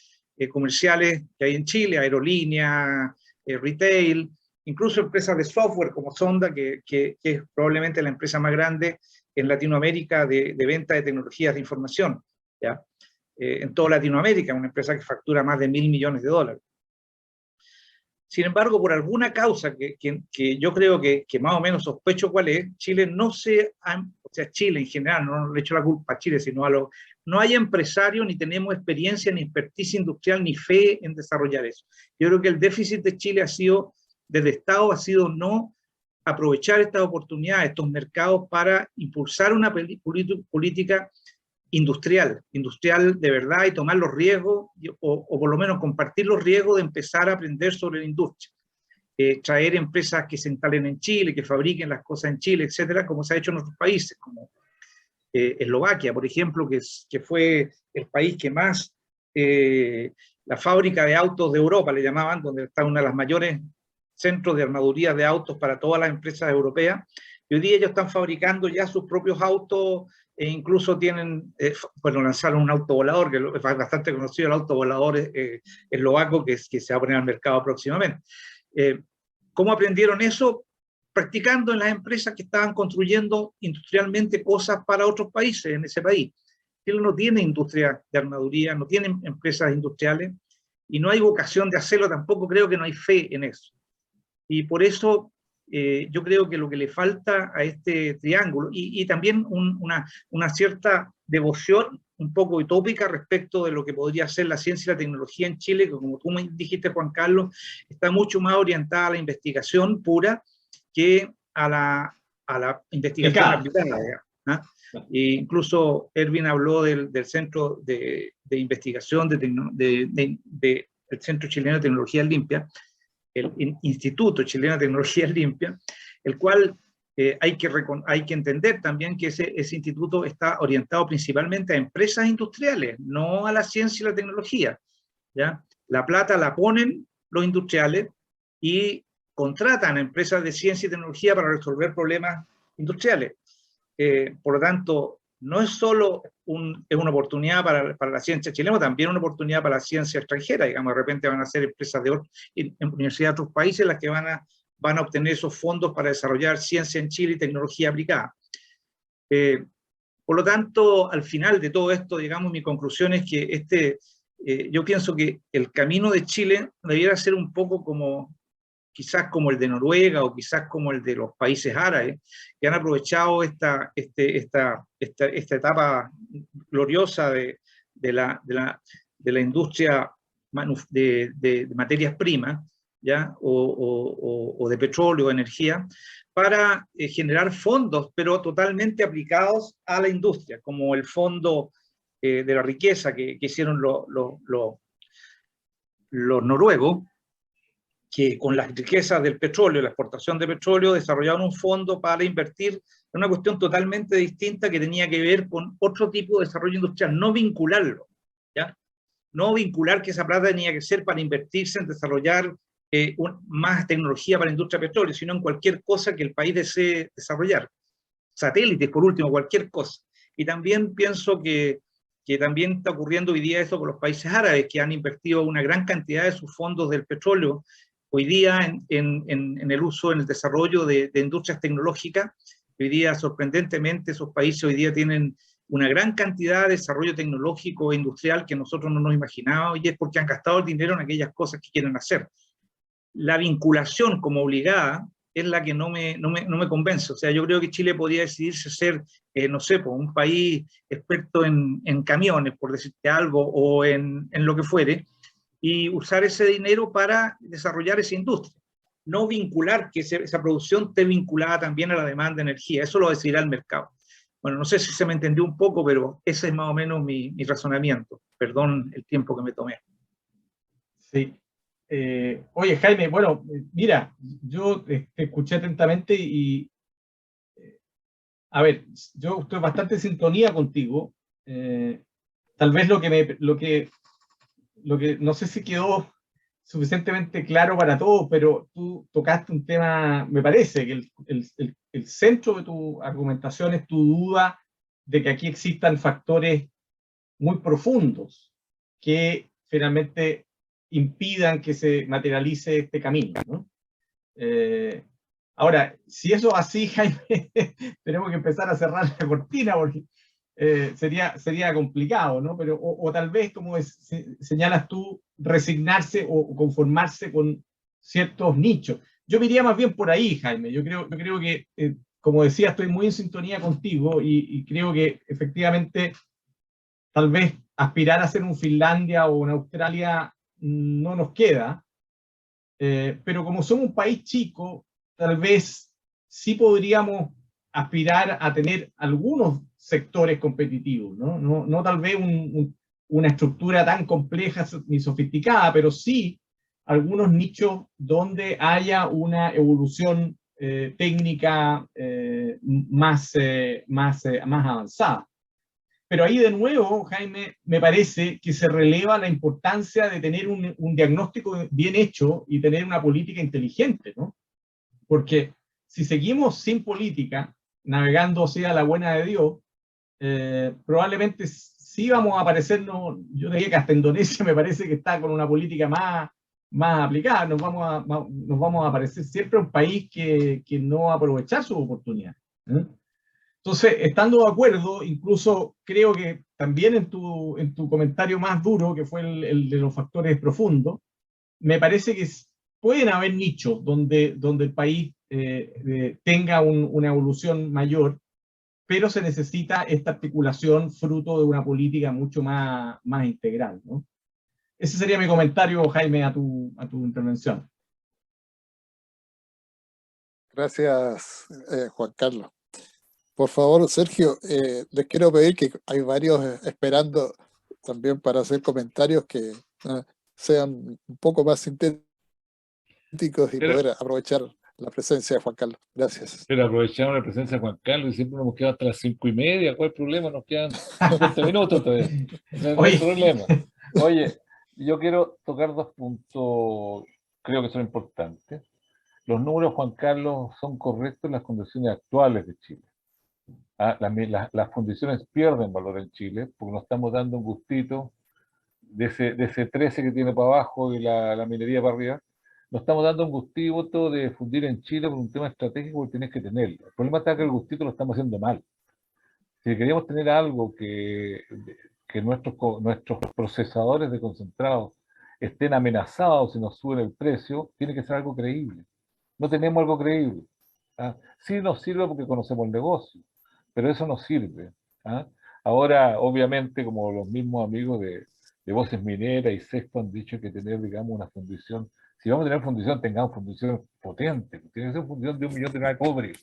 comerciales que hay en Chile, aerolíneas, retail, incluso empresas de software como Sonda, que es probablemente la empresa más grande en Latinoamérica de venta de tecnologías de información, ¿ya? En toda Latinoamérica, una empresa que factura más de 1.000 millones de dólares. Sin embargo, por alguna causa que yo creo que más o menos sospecho cuál es, Chile no se ha, o sea, Chile en general, no le echo la culpa a Chile, sino no hay empresarios, ni tenemos experiencia, ni expertise industrial, ni fe en desarrollar eso. Yo creo que el déficit de Chile ha sido, desde Estado, ha sido no aprovechar estas oportunidades, estos mercados, para impulsar una política industrial de verdad, y tomar los riesgos, o por lo menos compartir los riesgos de empezar a aprender sobre la industria. traer empresas que se instalen en Chile, que fabriquen las cosas en Chile, etcétera, como se ha hecho en otros países, como Eslovaquia, por ejemplo, que fue el país que más, la fábrica de autos de Europa, le llamaban, donde está una de las mayores centros de armaduría de autos para todas las empresas europeas, y hoy día ellos están fabricando ya sus propios autos, e incluso tienen, bueno, lanzaron un auto volador, que es bastante conocido, el auto volador eslovaco, que se va a poner al mercado próximamente. ¿Cómo aprendieron eso? Practicando en las empresas que estaban construyendo industrialmente cosas para otros países en ese país. Chile no tiene industria de armaduría, no tiene empresas industriales, y no hay vocación de hacerlo tampoco, creo que no hay fe en eso. Y por eso yo creo que lo que le falta a este triángulo, y también una cierta devoción un poco utópica respecto de lo que podría ser la ciencia y la tecnología en Chile, que como tú me dijiste, Juan Carlos, está mucho más orientada a la investigación pura que a la investigación aplicada. ¿Ah? E incluso Erwin habló del Centro de Investigación del Centro Chileno de Tecnología Limpia, el Instituto Chileno de Tecnología Limpia, el cual hay que entender también que ese instituto está orientado principalmente a empresas industriales, no a la ciencia y la tecnología, ¿ya? La plata la ponen los industriales y contratan a empresas de ciencia y tecnología para resolver problemas industriales. Por lo tanto, no es solo es una oportunidad para la ciencia chilena, también una oportunidad para la ciencia extranjera. Digamos, de repente van a ser empresas en universidades de otros países las que van a obtener esos fondos para desarrollar ciencia en Chile y tecnología aplicada. Por lo tanto, al final de todo esto, digamos, mi conclusión es que yo pienso que el camino de Chile debiera ser un poco quizás como el de Noruega o quizás como el de los países árabes, que han aprovechado esta etapa gloriosa de la industria de materias primas, ¿ya? O de petróleo o energía, para generar fondos, pero totalmente aplicados a la industria, como el fondo de la riqueza que hicieron los noruegos, que con las riquezas del petróleo, la exportación de petróleo, desarrollaron un fondo para invertir en una cuestión totalmente distinta que tenía que ver con otro tipo de desarrollo industrial, no vincularlo, ¿ya? No vincular que esa plata tenía que ser para invertirse en desarrollar más tecnología para la industria de petróleo, sino en cualquier cosa que el país desee desarrollar. Satélites, por último, cualquier cosa. Y también pienso que también está ocurriendo hoy día eso con los países árabes, que han invertido una gran cantidad de sus fondos del petróleo hoy día en el uso, en el desarrollo de industrias tecnológicas. Hoy día, sorprendentemente, esos países hoy día tienen una gran cantidad de desarrollo tecnológico e industrial que nosotros no nos imaginábamos, y es porque han gastado el dinero en aquellas cosas que quieren hacer. La vinculación como obligada es la que no me convence. O sea, yo creo que Chile podría decidirse ser, no sé, pues, un país experto en camiones, por decirte algo, o en lo que fuere, y usar ese dinero para desarrollar esa industria. No vincular que esa producción esté vinculada también a la demanda de energía. Eso lo decidirá el mercado. Bueno, no sé si se me entendió un poco, pero ese es más o menos mi razonamiento. Perdón el tiempo que me tomé. Sí. Oye, Jaime, bueno, mira, yo te escuché atentamente y, a ver, yo estoy bastante en sintonía contigo. Tal vez lo que no sé si quedó suficientemente claro para todos, pero tú tocaste un tema, me parece, que el centro de tu argumentación es tu duda de que aquí existan factores muy profundos que finalmente impidan que se materialice este camino, ¿no? Ahora, si eso es así, Jaime, tenemos que empezar a cerrar la cortina porque sería complicado, ¿no? Pero, o tal vez, como señalas tú, resignarse o conformarse con ciertos nichos. Yo me iría más bien por ahí, Jaime. Yo creo que, como decía, estoy muy en sintonía contigo y creo que efectivamente tal vez aspirar a ser un Finlandia o una Australia no nos queda, pero como somos un país chico, tal vez sí podríamos aspirar a tener algunos sectores competitivos, ¿no? No tal vez una estructura tan compleja ni sofisticada, pero sí algunos nichos donde haya una evolución técnica más avanzada. Pero ahí de nuevo, Jaime, me parece que se releva la importancia de tener un diagnóstico bien hecho y tener una política inteligente, ¿no? Porque si seguimos sin política, navegando hacia la buena de Dios, probablemente sí vamos a aparecernos, yo diría que hasta Indonesia me parece que está con una política más aplicada, nos vamos a aparecer siempre un país que no va a aprovechar su oportunidad. Entonces, estando de acuerdo, incluso creo que también en tu comentario más duro, que fue el de los factores profundos, me parece que pueden haber nichos donde el país tenga una evolución mayor, pero se necesita esta articulación fruto de una política mucho más integral, ¿no? Ese sería mi comentario, Jaime, a tu intervención. Gracias, Juan Carlos. Por favor, Sergio, les quiero pedir que hay varios esperando también para hacer comentarios que sean un poco más sintéticos y poder aprovechar la presencia de Juan Carlos. Gracias. Pero aprovechamos la presencia de Juan Carlos y siempre nos hemos quedado hasta las 5:30. ¿Cuál es el problema? Nos quedan 50 minutos todavía. No hay problema. Oye, yo quiero tocar 2 puntos, creo que son importantes. Los números, Juan Carlos, son correctos en las condiciones actuales de Chile. Las condiciones pierden valor en Chile porque nos estamos dando un gustito de ese 13 que tiene para abajo y la minería para arriba. Nos estamos dando un gustito de fundir en Chile por un tema estratégico que tienes que tenerlo. El problema está que el gustito lo estamos haciendo mal. Si queríamos tener algo que nuestros procesadores de concentrados estén amenazados si nos suben el precio, tiene que ser algo creíble. No tenemos algo creíble. Sí nos sirve porque conocemos el negocio, pero eso no sirve. Ahora, obviamente, como los mismos amigos de Voces Mineras y Sexto han dicho que tener, digamos, una fundición, si vamos a tener fundición, tengamos fundición potente, tiene que ser fundición de 1 millón de toneladas de cobre.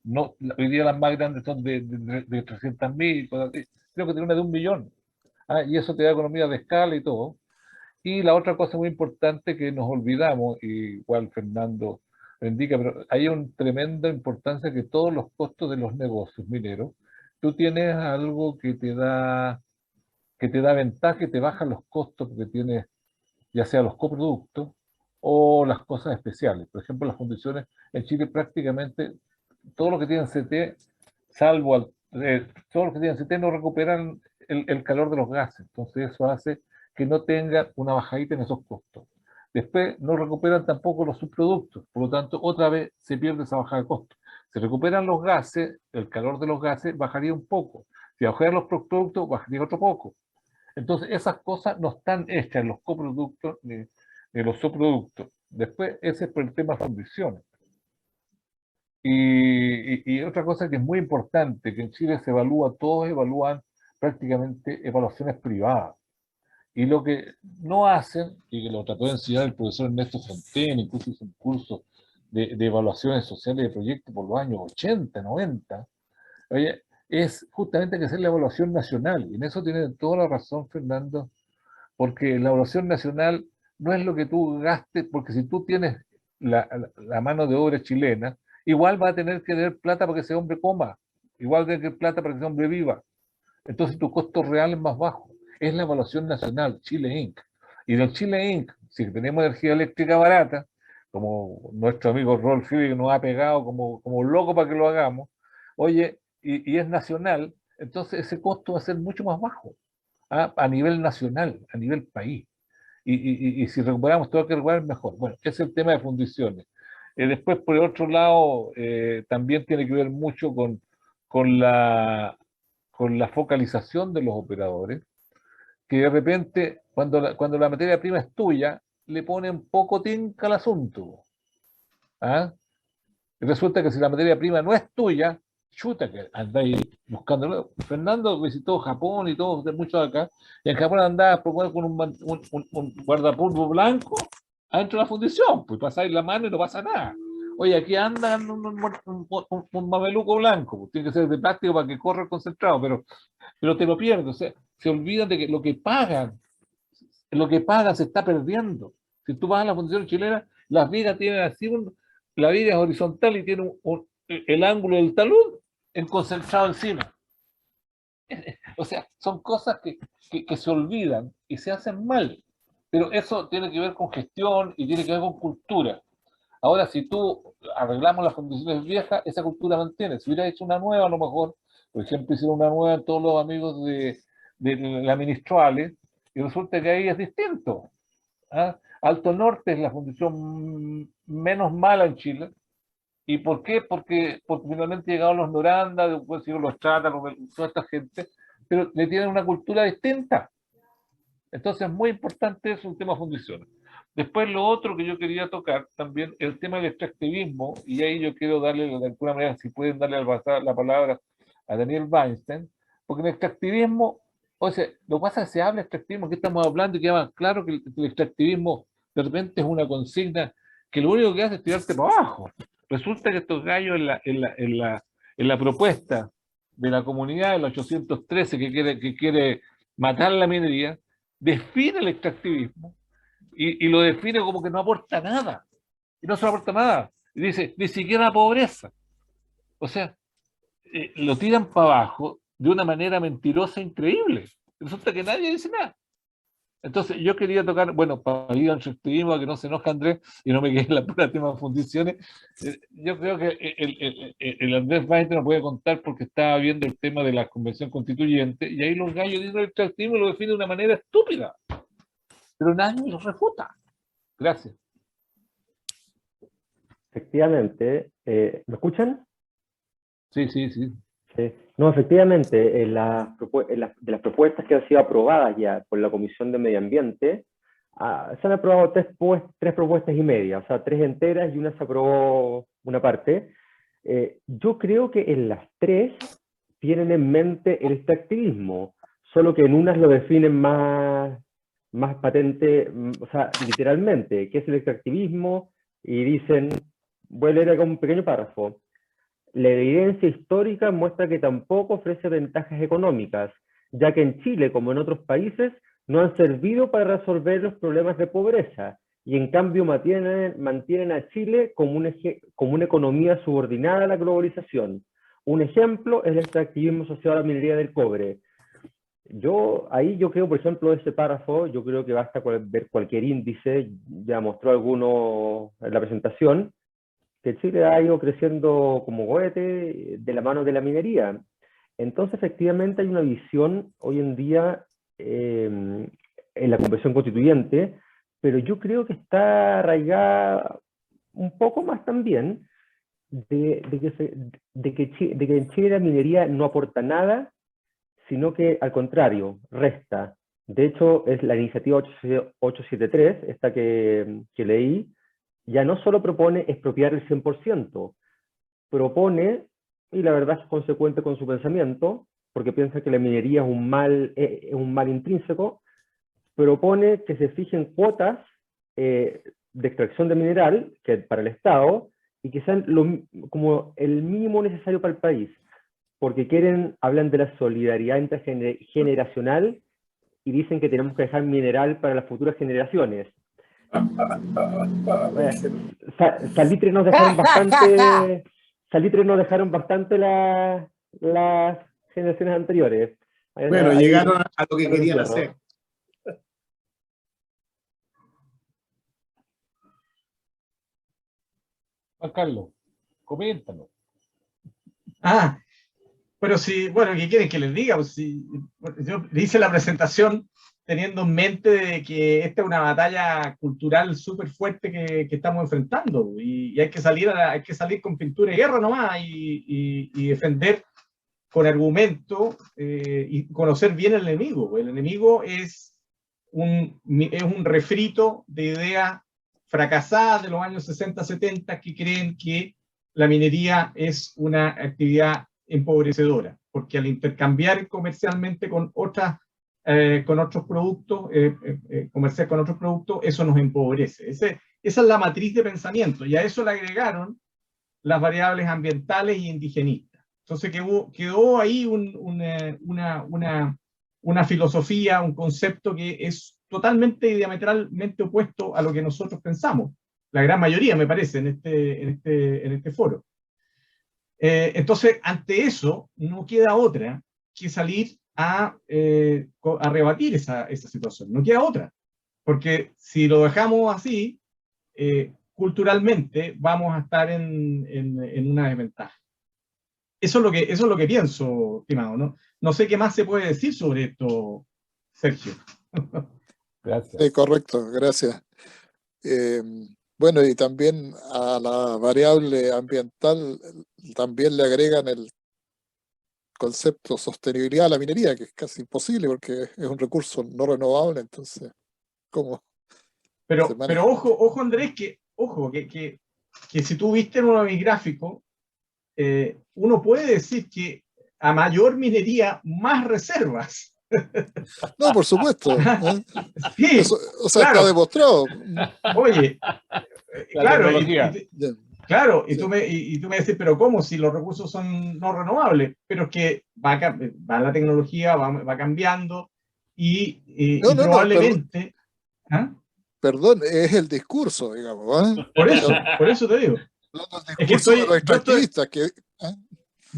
No, hoy día las más grandes son de 300.000, cosas así. Creo que tiene una de 1 millón. Y eso te da economía de escala y todo. Y la otra cosa muy importante que nos olvidamos, y igual Fernando lo indica, pero hay una tremenda importancia que todos los costos de los negocios mineros, tú tienes algo que te da ventaja y te baja los costos que tienes, ya sea los coproductos o las cosas especiales. Por ejemplo, las fundiciones en Chile prácticamente todos los que tienen CT, salvo todos los que tienen CT no recuperan el calor de los gases. Entonces eso hace que no tengan una bajadita en esos costos. Después no recuperan tampoco los subproductos, por lo tanto otra vez se pierde esa bajada de costos. Si recuperan los gases, el calor de los gases bajaría un poco. Si bajaran los productos, bajaría otro poco. Entonces esas cosas no están hechas en los coproductos ni los subproductos. Después ese es por el tema de fundiciones. Y otra cosa que es muy importante, que en Chile se evalúa, todos evalúan prácticamente evaluaciones privadas. Y lo que no hacen, y que lo trató de enseñar el profesor Ernesto Fontaine, incluso hizo un curso de evaluaciones sociales de proyectos por los años 80, 90, oye, es justamente que hacer la evaluación nacional. Y en eso tiene toda la razón, Fernando, porque la evaluación nacional no es lo que tú gastes, porque si tú tienes la mano de obra chilena, igual va a tener que tener plata para que ese hombre coma, igual va a tener plata para que ese hombre viva. Entonces tu costo real es más bajo. Es la evaluación nacional, Chile Inc. Y del Chile Inc., si tenemos energía eléctrica barata, como nuestro amigo Rolf Phillips nos ha pegado como loco para que lo hagamos, oye, y es nacional, entonces ese costo va a ser mucho más bajo, a nivel nacional, a nivel país. Y si recuperamos todo lo que recuperar, mejor. Bueno, ese es el tema de fundiciones. Después, por el otro lado, también tiene que ver mucho con la focalización de los operadores, que de repente, cuando la materia prima es tuya, le ponen poco tinca al asunto. Y resulta que si la materia prima no es tuya, chuta, que andáis buscándolo. Fernando visitó Japón y todo, mucho de acá, y en Japón andaba con un guardapolvo blanco adentro de la fundición, pues pasáis la mano y no pasa nada. Oye, aquí anda un mameluco blanco, pues tiene que ser de plástico para que corra el concentrado, pero te lo pierdes. O sea, se olvidan de que lo que pagan se está perdiendo. Si tú vas a la Fundación Chilena, las vigas tienen así, la viga es horizontal y tiene el ángulo del talud concentrado encima. O sea, son cosas que se olvidan y se hacen mal. Pero eso tiene que ver con gestión y tiene que ver con cultura. Ahora, si tú arreglamos las condiciones viejas, esa cultura mantiene. Si hubiera hecho una nueva, a lo mejor, por ejemplo, hicieron una nueva en todos los amigos de la Ministrales, y resulta que ahí es distinto. ¿Ah? Alto Norte es la fundación menos mala en Chile. ¿Y por qué? Porque finalmente llegaron los Noranda, después los Chata, toda esta gente, pero le tienen una cultura distinta. Entonces es muy importante eso, un tema de fundiciones. Después lo otro que yo quería tocar también, el tema del extractivismo, y ahí yo quiero darle de alguna manera, si pueden darle la palabra a Daniel Weinstein, porque el extractivismo, o sea, lo que pasa es que se habla de extractivismo, que estamos hablando y queda más claro que el extractivismo de repente es una consigna que lo único que hace es tirarte para abajo. Resulta que estos gallos en la propuesta de la comunidad del 813 que quiere matar la minería, define el extractivismo y lo define como que no aporta nada. Y no se aporta nada. Y dice, ni siquiera la pobreza. O sea, lo tiran para abajo de una manera mentirosa increíble. Resulta que nadie dice nada. Entonces, yo quería tocar, bueno, para ir al extractivismo, que no se enoja Andrés y no me quede en la pura tema de fundiciones. Yo creo que el Andrés Weinstein nos puede contar porque estaba viendo el tema de la convención constituyente y ahí los gallos dicen el extractivismo lo define de una manera estúpida. Pero nadie los refuta. Gracias. Efectivamente, ¿me escuchan? Sí, sí, sí. Sí. No, efectivamente, de las propuestas que han sido aprobadas ya por la Comisión de Medio Ambiente, se han aprobado tres propuestas y media, o sea, 3 enteras y una se aprobó una parte. Yo creo que en las 3 tienen en mente el extractivismo, solo que en unas lo definen más patente, o sea, literalmente, qué es el extractivismo, y dicen, voy a leer acá un pequeño párrafo. La evidencia histórica muestra que tampoco ofrece ventajas económicas, ya que en Chile, como en otros países, no han servido para resolver los problemas de pobreza, y en cambio mantienen a Chile como una economía subordinada a la globalización. Un ejemplo es el extractivismo asociado a la minería del cobre. Yo creo, por ejemplo, ese párrafo, yo creo que basta ver cualquier índice, ya mostró alguno en la presentación, que Chile ha ido creciendo como cohete de la mano de la minería. Entonces, efectivamente, hay una visión hoy en día en la Convención Constituyente, pero yo creo que está arraigada un poco más también de que en Chile la minería no aporta nada, sino que al contrario, resta. De hecho, es la iniciativa 873, esta que leí, ya no solo propone expropiar el 100%, propone, y la verdad es consecuente con su pensamiento, porque piensa que la minería es un mal intrínseco, propone que se fijen cuotas de extracción de mineral para el Estado, y que sean como el mínimo necesario para el país, porque hablan de la solidaridad intergeneracional, y dicen que tenemos que dejar mineral para las futuras generaciones. Salitre nos dejaron bastante las generaciones anteriores. Bueno, llegaron a lo que querían hacer. Juan Carlos, coméntanos. Pero sí, bueno, ¿qué quieren que les diga? Pues yo hice la presentación teniendo en mente de que esta es una batalla cultural súper fuerte que estamos enfrentando y hay que salir con pintura de guerra nomás y defender con argumento y conocer bien el enemigo. El enemigo es un refrito de ideas fracasadas de los años 60-70 que creen que la minería es una actividad empobrecedora, porque al intercambiar comercialmente con otros productos, comerciar con otros productos, eso nos empobrece. Esa es la matriz de pensamiento, y a eso le agregaron las variables ambientales y indigenistas. Entonces quedó ahí una filosofía, un concepto que es totalmente y diametralmente opuesto a lo que nosotros pensamos. La gran mayoría, me parece, en este foro. Entonces, ante eso, no queda otra que salir a rebatir esa situación. No queda otra. Porque si lo dejamos así, culturalmente vamos a estar en una desventaja. Eso es lo que pienso, estimado, ¿no? No sé qué más se puede decir sobre esto, Sergio. Gracias. Sí, correcto, gracias. Bueno, y también a la variable ambiental también le agregan el concepto sostenibilidad a la minería, que es casi imposible porque es un recurso no renovable, entonces, ¿cómo se maneja? Pero ojo Andrés, que si tú viste uno de mis gráficos, uno puede decir que a mayor minería, más reservas. No, por supuesto. ¿eh? Sí, Eso, o sea, claro. está demostrado. Oye, claro, claro, y Sí. tú me decís, pero ¿cómo? Si los recursos son no renovables, pero es que va la tecnología, va cambiando y No, probablemente... ¿Ah? perdón, es el discurso, digamos. ¿eh? Por eso te digo. Hablando del Es que discurso de los extractivistas.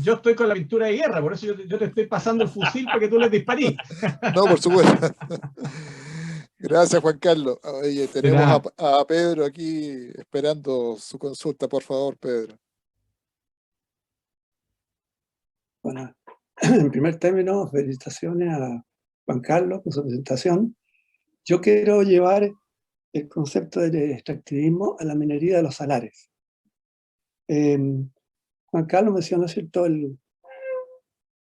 yo estoy con la pintura de guerra, por eso yo te estoy pasando el fusil para que tú les disparís. No, por supuesto. Gracias, Juan Carlos. Oye, tenemos a Pedro aquí esperando su consulta, por favor, Pedro. Bueno, en primer término, felicitaciones a Juan Carlos por su presentación. Yo quiero llevar el concepto del extractivismo a la minería de los salares. Juan Carlos mencionó, ¿cierto?, el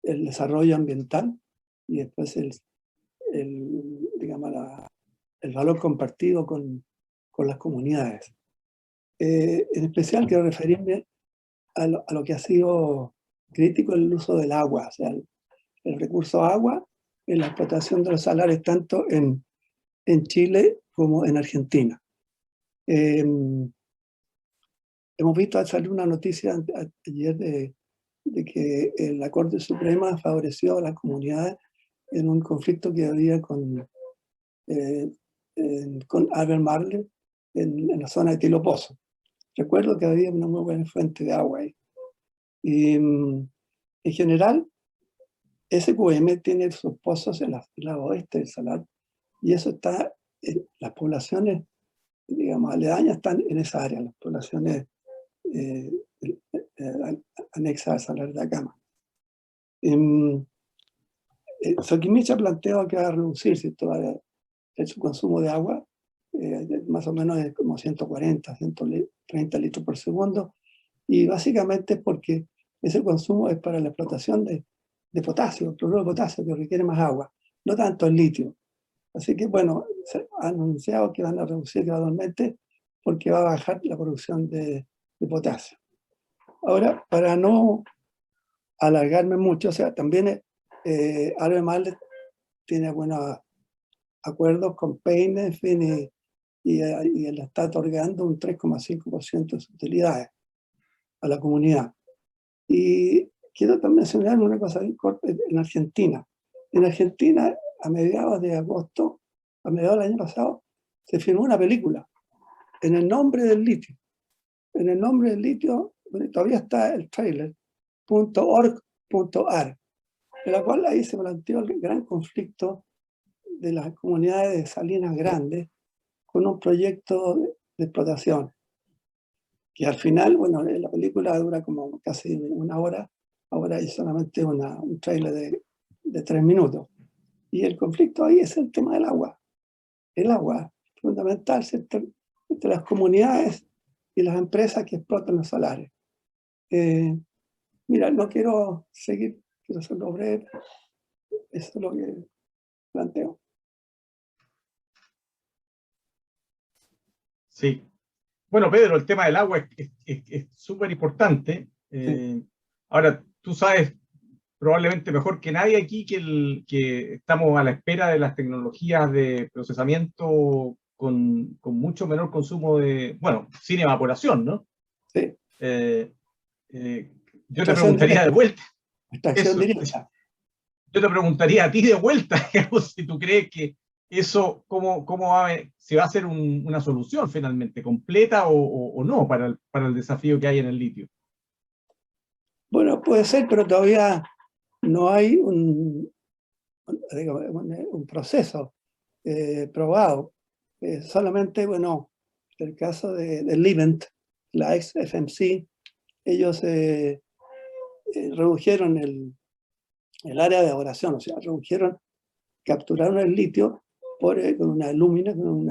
desarrollo ambiental y después digamos, el valor compartido con las comunidades. En especial quiero referirme a lo que ha sido crítico el uso del agua, o sea, el recurso agua en la explotación de los salares tanto en Chile como en Argentina. Hemos visto, salió una noticia ayer de que la Corte Suprema favoreció a las comunidades en un conflicto que había con Albert Marle en la zona de Tilo Pozo. Recuerdo que había una muy buena fuente de agua ahí. Y en general, SQM tiene sus pozos en la oeste del salar, y eso está, las poblaciones, digamos, aledañas están en esa área, las poblaciones anexas al salar de Acama. Soquimich ha planteado que va a reducir su consumo de agua, más o menos de como 140, 130 litros por segundo, y básicamente es porque ese consumo es para la explotación de potasio, cloruro de potasio, que requiere más agua, no tanto el litio. Así que, bueno, se ha anunciado que van a reducir gradualmente porque va a bajar la producción de potasio. Ahora, para no alargarme mucho, o sea, también Albert Marle tiene buenos acuerdos con Peine, en fin, y él está otorgando un 3,5% de sus utilidades a la comunidad. Y quiero también mencionar una cosa en Argentina. En Argentina, a mediados de agosto, a mediados del año pasado, se filmó una película en el nombre del litio. En el nombre del litio, todavía está el trailer, .org.ar, en la cual ahí se planteó el gran conflicto de las comunidades de Salinas Grandes con un proyecto de explotación. Que al final, bueno, la película dura como casi una hora, ahora hay solamente un trailer de 3 minutos. Y el conflicto ahí es el tema del agua. El agua, fundamental, entre las comunidades y las empresas que explotan los salares. Mira, no quiero seguir, quiero hacerlo breve. Eso es lo que planteo. Sí. Bueno, Pedro, el tema del agua es súper importante. Sí. Ahora, tú sabes probablemente mejor que nadie aquí que estamos a la espera de las tecnologías de procesamiento con mucho menor consumo sin evaporación, ¿no? Sí. Yo te preguntaría de vuelta. Extracción directa. Yo te preguntaría a ti de vuelta, si tú crees que eso, ¿se va a hacer una solución finalmente completa o no para el desafío que hay en el litio? Bueno, puede ser, pero todavía no hay un proceso probado. Solamente, bueno, el caso de Livent, la ex FMC, ellos redujeron el área de evaporación, o sea, capturaron el litio con una alúmina, con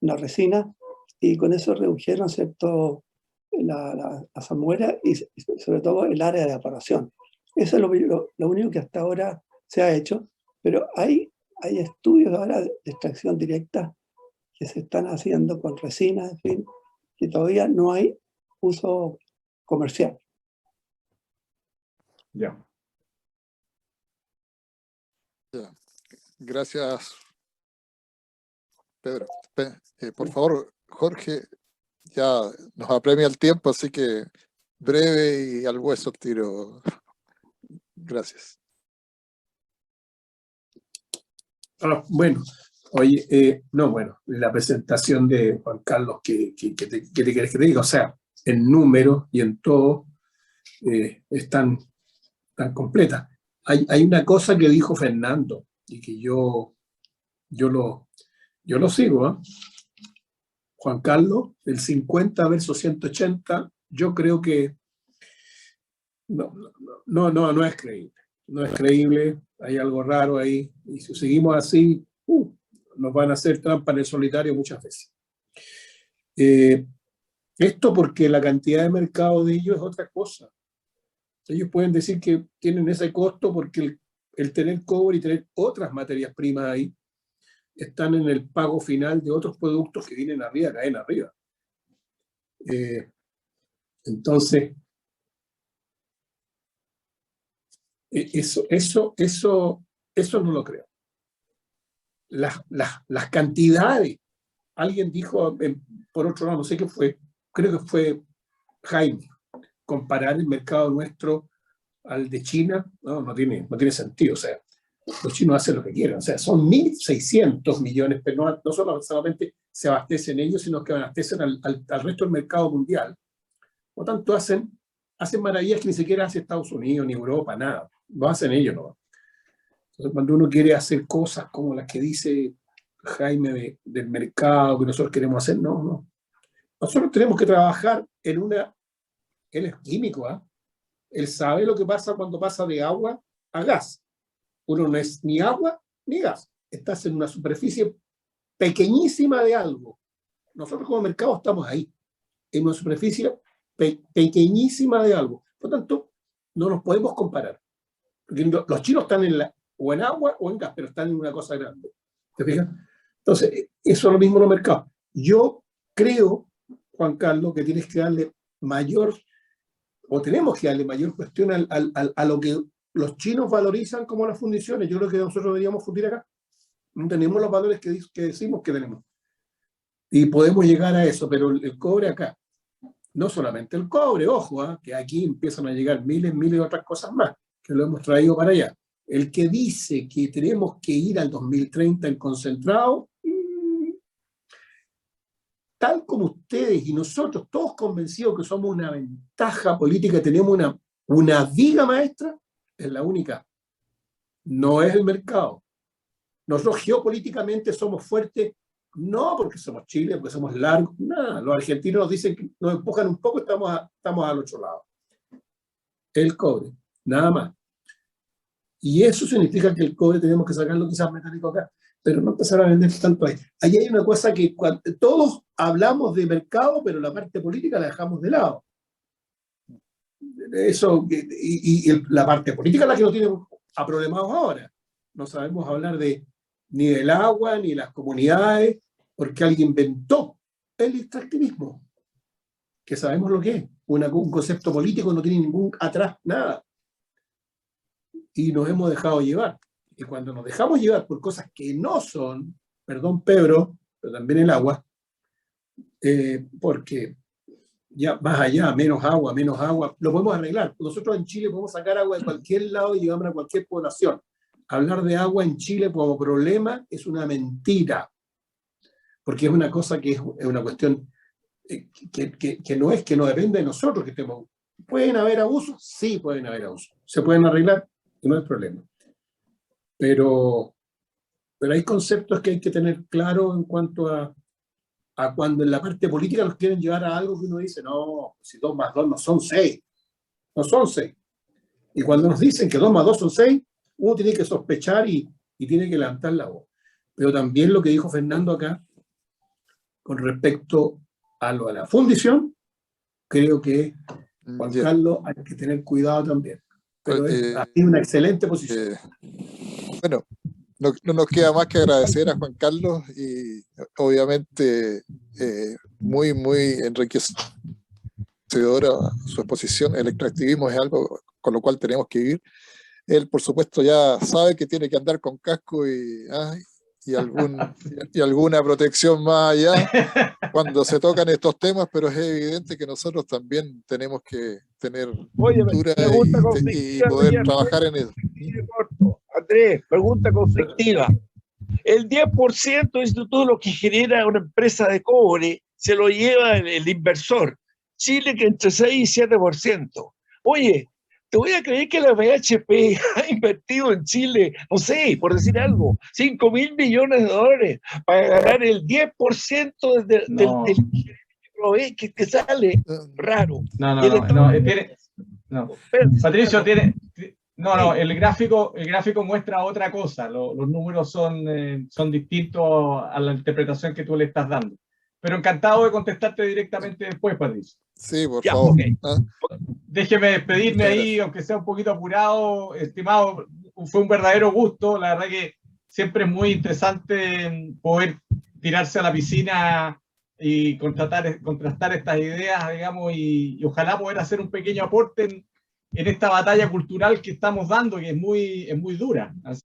una resina, y con eso redujeron, ¿cierto?, la salmuera y sobre todo el área de evaporación. Eso es lo único que hasta ahora se ha hecho, pero hay estudios ahora de extracción directa que se están haciendo con resina, en fin, que todavía no hay uso comercial. Ya. Gracias, Pedro. Por favor, Jorge, ya nos apremia el tiempo, así que breve y al hueso el tiro. Gracias. Bueno, oye, la presentación de Juan Carlos, ¿qué te quieres que te diga? O sea, en números y en todo, es tan completa. Hay una cosa que dijo Fernando, y que yo lo sigo, ¿eh? Juan Carlos, el 50 versus 180, yo creo que no es creíble. No es creíble, hay algo raro ahí, y si seguimos así, nos van a hacer trampa en el solitario muchas veces. Esto porque la cantidad de mercado de ellos es otra cosa. Ellos pueden decir que tienen ese costo porque el tener cobre y tener otras materias primas ahí están en el pago final de otros productos que vienen arriba, caen arriba. Entonces, eso no lo creo. Las cantidades, alguien dijo, por otro lado, no sé qué fue, creo que fue Jaime, comparar el mercado nuestro al de China, no tiene sentido. O sea, los chinos hacen lo que quieren. O sea, son 1.600 millones, pero no solamente se abastecen ellos, sino que abastecen al resto del mercado mundial. Por lo tanto, hacen maravillas que ni siquiera hace Estados Unidos, ni Europa, nada. Lo hacen ellos, ¿no? Entonces, cuando uno quiere hacer cosas como las que dice Jaime del mercado, que nosotros queremos hacer, no. Nosotros tenemos que trabajar él es químico, ¿eh? Él sabe lo que pasa cuando pasa de agua a gas. Uno no es ni agua ni gas. Estás en una superficie pequeñísima de algo. Nosotros como mercado estamos ahí, en una superficie pequeñísima de algo. Por lo tanto, no nos podemos comparar. Porque los chinos están o en agua o en gas, pero están en una cosa grande. ¿Te fijas? Entonces, eso es lo mismo en los mercados. Yo creo, Juan Carlos, que tienes que darle tenemos que darle mayor cuestión a lo que los chinos valorizan como las fundiciones. Yo creo que nosotros deberíamos fundir acá. No tenemos los valores que decimos que tenemos. Y podemos llegar a eso, pero el cobre acá, no solamente el cobre, ojo, que aquí empiezan a llegar miles de otras cosas más, que lo hemos traído para allá. El que dice que tenemos que ir al 2030 en concentrado, tal como ustedes y nosotros, todos convencidos que somos una ventaja política, tenemos una viga maestra, es la única. No es el mercado. Nosotros geopolíticamente somos fuertes, no porque somos Chile, porque somos largos, nada. Los argentinos nos dicen que nos empujan un poco y estamos al otro lado. El cobre, nada más. Y eso significa que el cobre tenemos que sacarlo quizás metálico acá, pero no empezar a vender tanto ahí. Ahí hay una cosa que todos hablamos de mercado, pero la parte política la dejamos de lado. Eso, la parte política es la que nos tiene aproblemados ahora. No sabemos hablar ni del agua, ni de las comunidades, porque alguien inventó el extractivismo, que sabemos lo que es. Un concepto político, no tiene ningún atrás, nada. Y nos hemos dejado llevar. Y cuando nos dejamos llevar por cosas que no son, perdón Pedro, pero también el agua, porque ya más allá, menos agua, lo podemos arreglar. Nosotros en Chile podemos sacar agua de cualquier lado y llevarla a cualquier población. hablar de agua en Chile como problema es una mentira, porque es una cosa que es una cuestión que no es que no depende de nosotros que estemos. ¿Pueden haber abusos? Sí, pueden haber abusos. ¿Se pueden arreglar? No es problema. Pero hay conceptos que hay que tener claros en cuanto a cuando en la parte política nos quieren llevar a algo que uno dice, no, si 2 más 2 no son 6, no son 6. Y cuando nos dicen que 2 más 2 son 6, uno tiene que sospechar y tiene que levantar la voz. Pero también lo que dijo Fernando acá, con respecto a lo de la fundición, creo que, Juan Carlos, hay que tener cuidado también. Pero ha sido una excelente posición. Bueno, no nos queda más que agradecer a Juan Carlos y obviamente muy enriquecedora su exposición. El extractivismo es algo con lo cual tenemos que vivir. Él, por supuesto, ya sabe que tiene que andar con casco y alguna protección más allá cuando se tocan estos temas, pero es evidente que nosotros también tenemos que tener cultura y poder trabajar en eso. Andrés, pregunta conflictiva. El 10% es todo lo que genera una empresa de cobre, se lo lleva el inversor. Chile que entre 6 y 7%. Oye, te voy a creer que la BHP ha invertido en Chile, no sé, por decir algo, 5.000 millones de dólares para ganar el 10% del que sale raro. Patricio, el gráfico muestra otra cosa. Los números son distintos a la interpretación que tú le estás dando. Pero encantado de contestarte directamente después, Patricio. Sí, por favor. Okay. Déjeme despedirme ahí, aunque sea un poquito apurado. Estimado, fue un verdadero gusto. La verdad que siempre es muy interesante poder tirarse a la piscina y contrastar estas ideas, digamos, y ojalá poder hacer un pequeño aporte en esta batalla cultural que estamos dando, que es muy dura.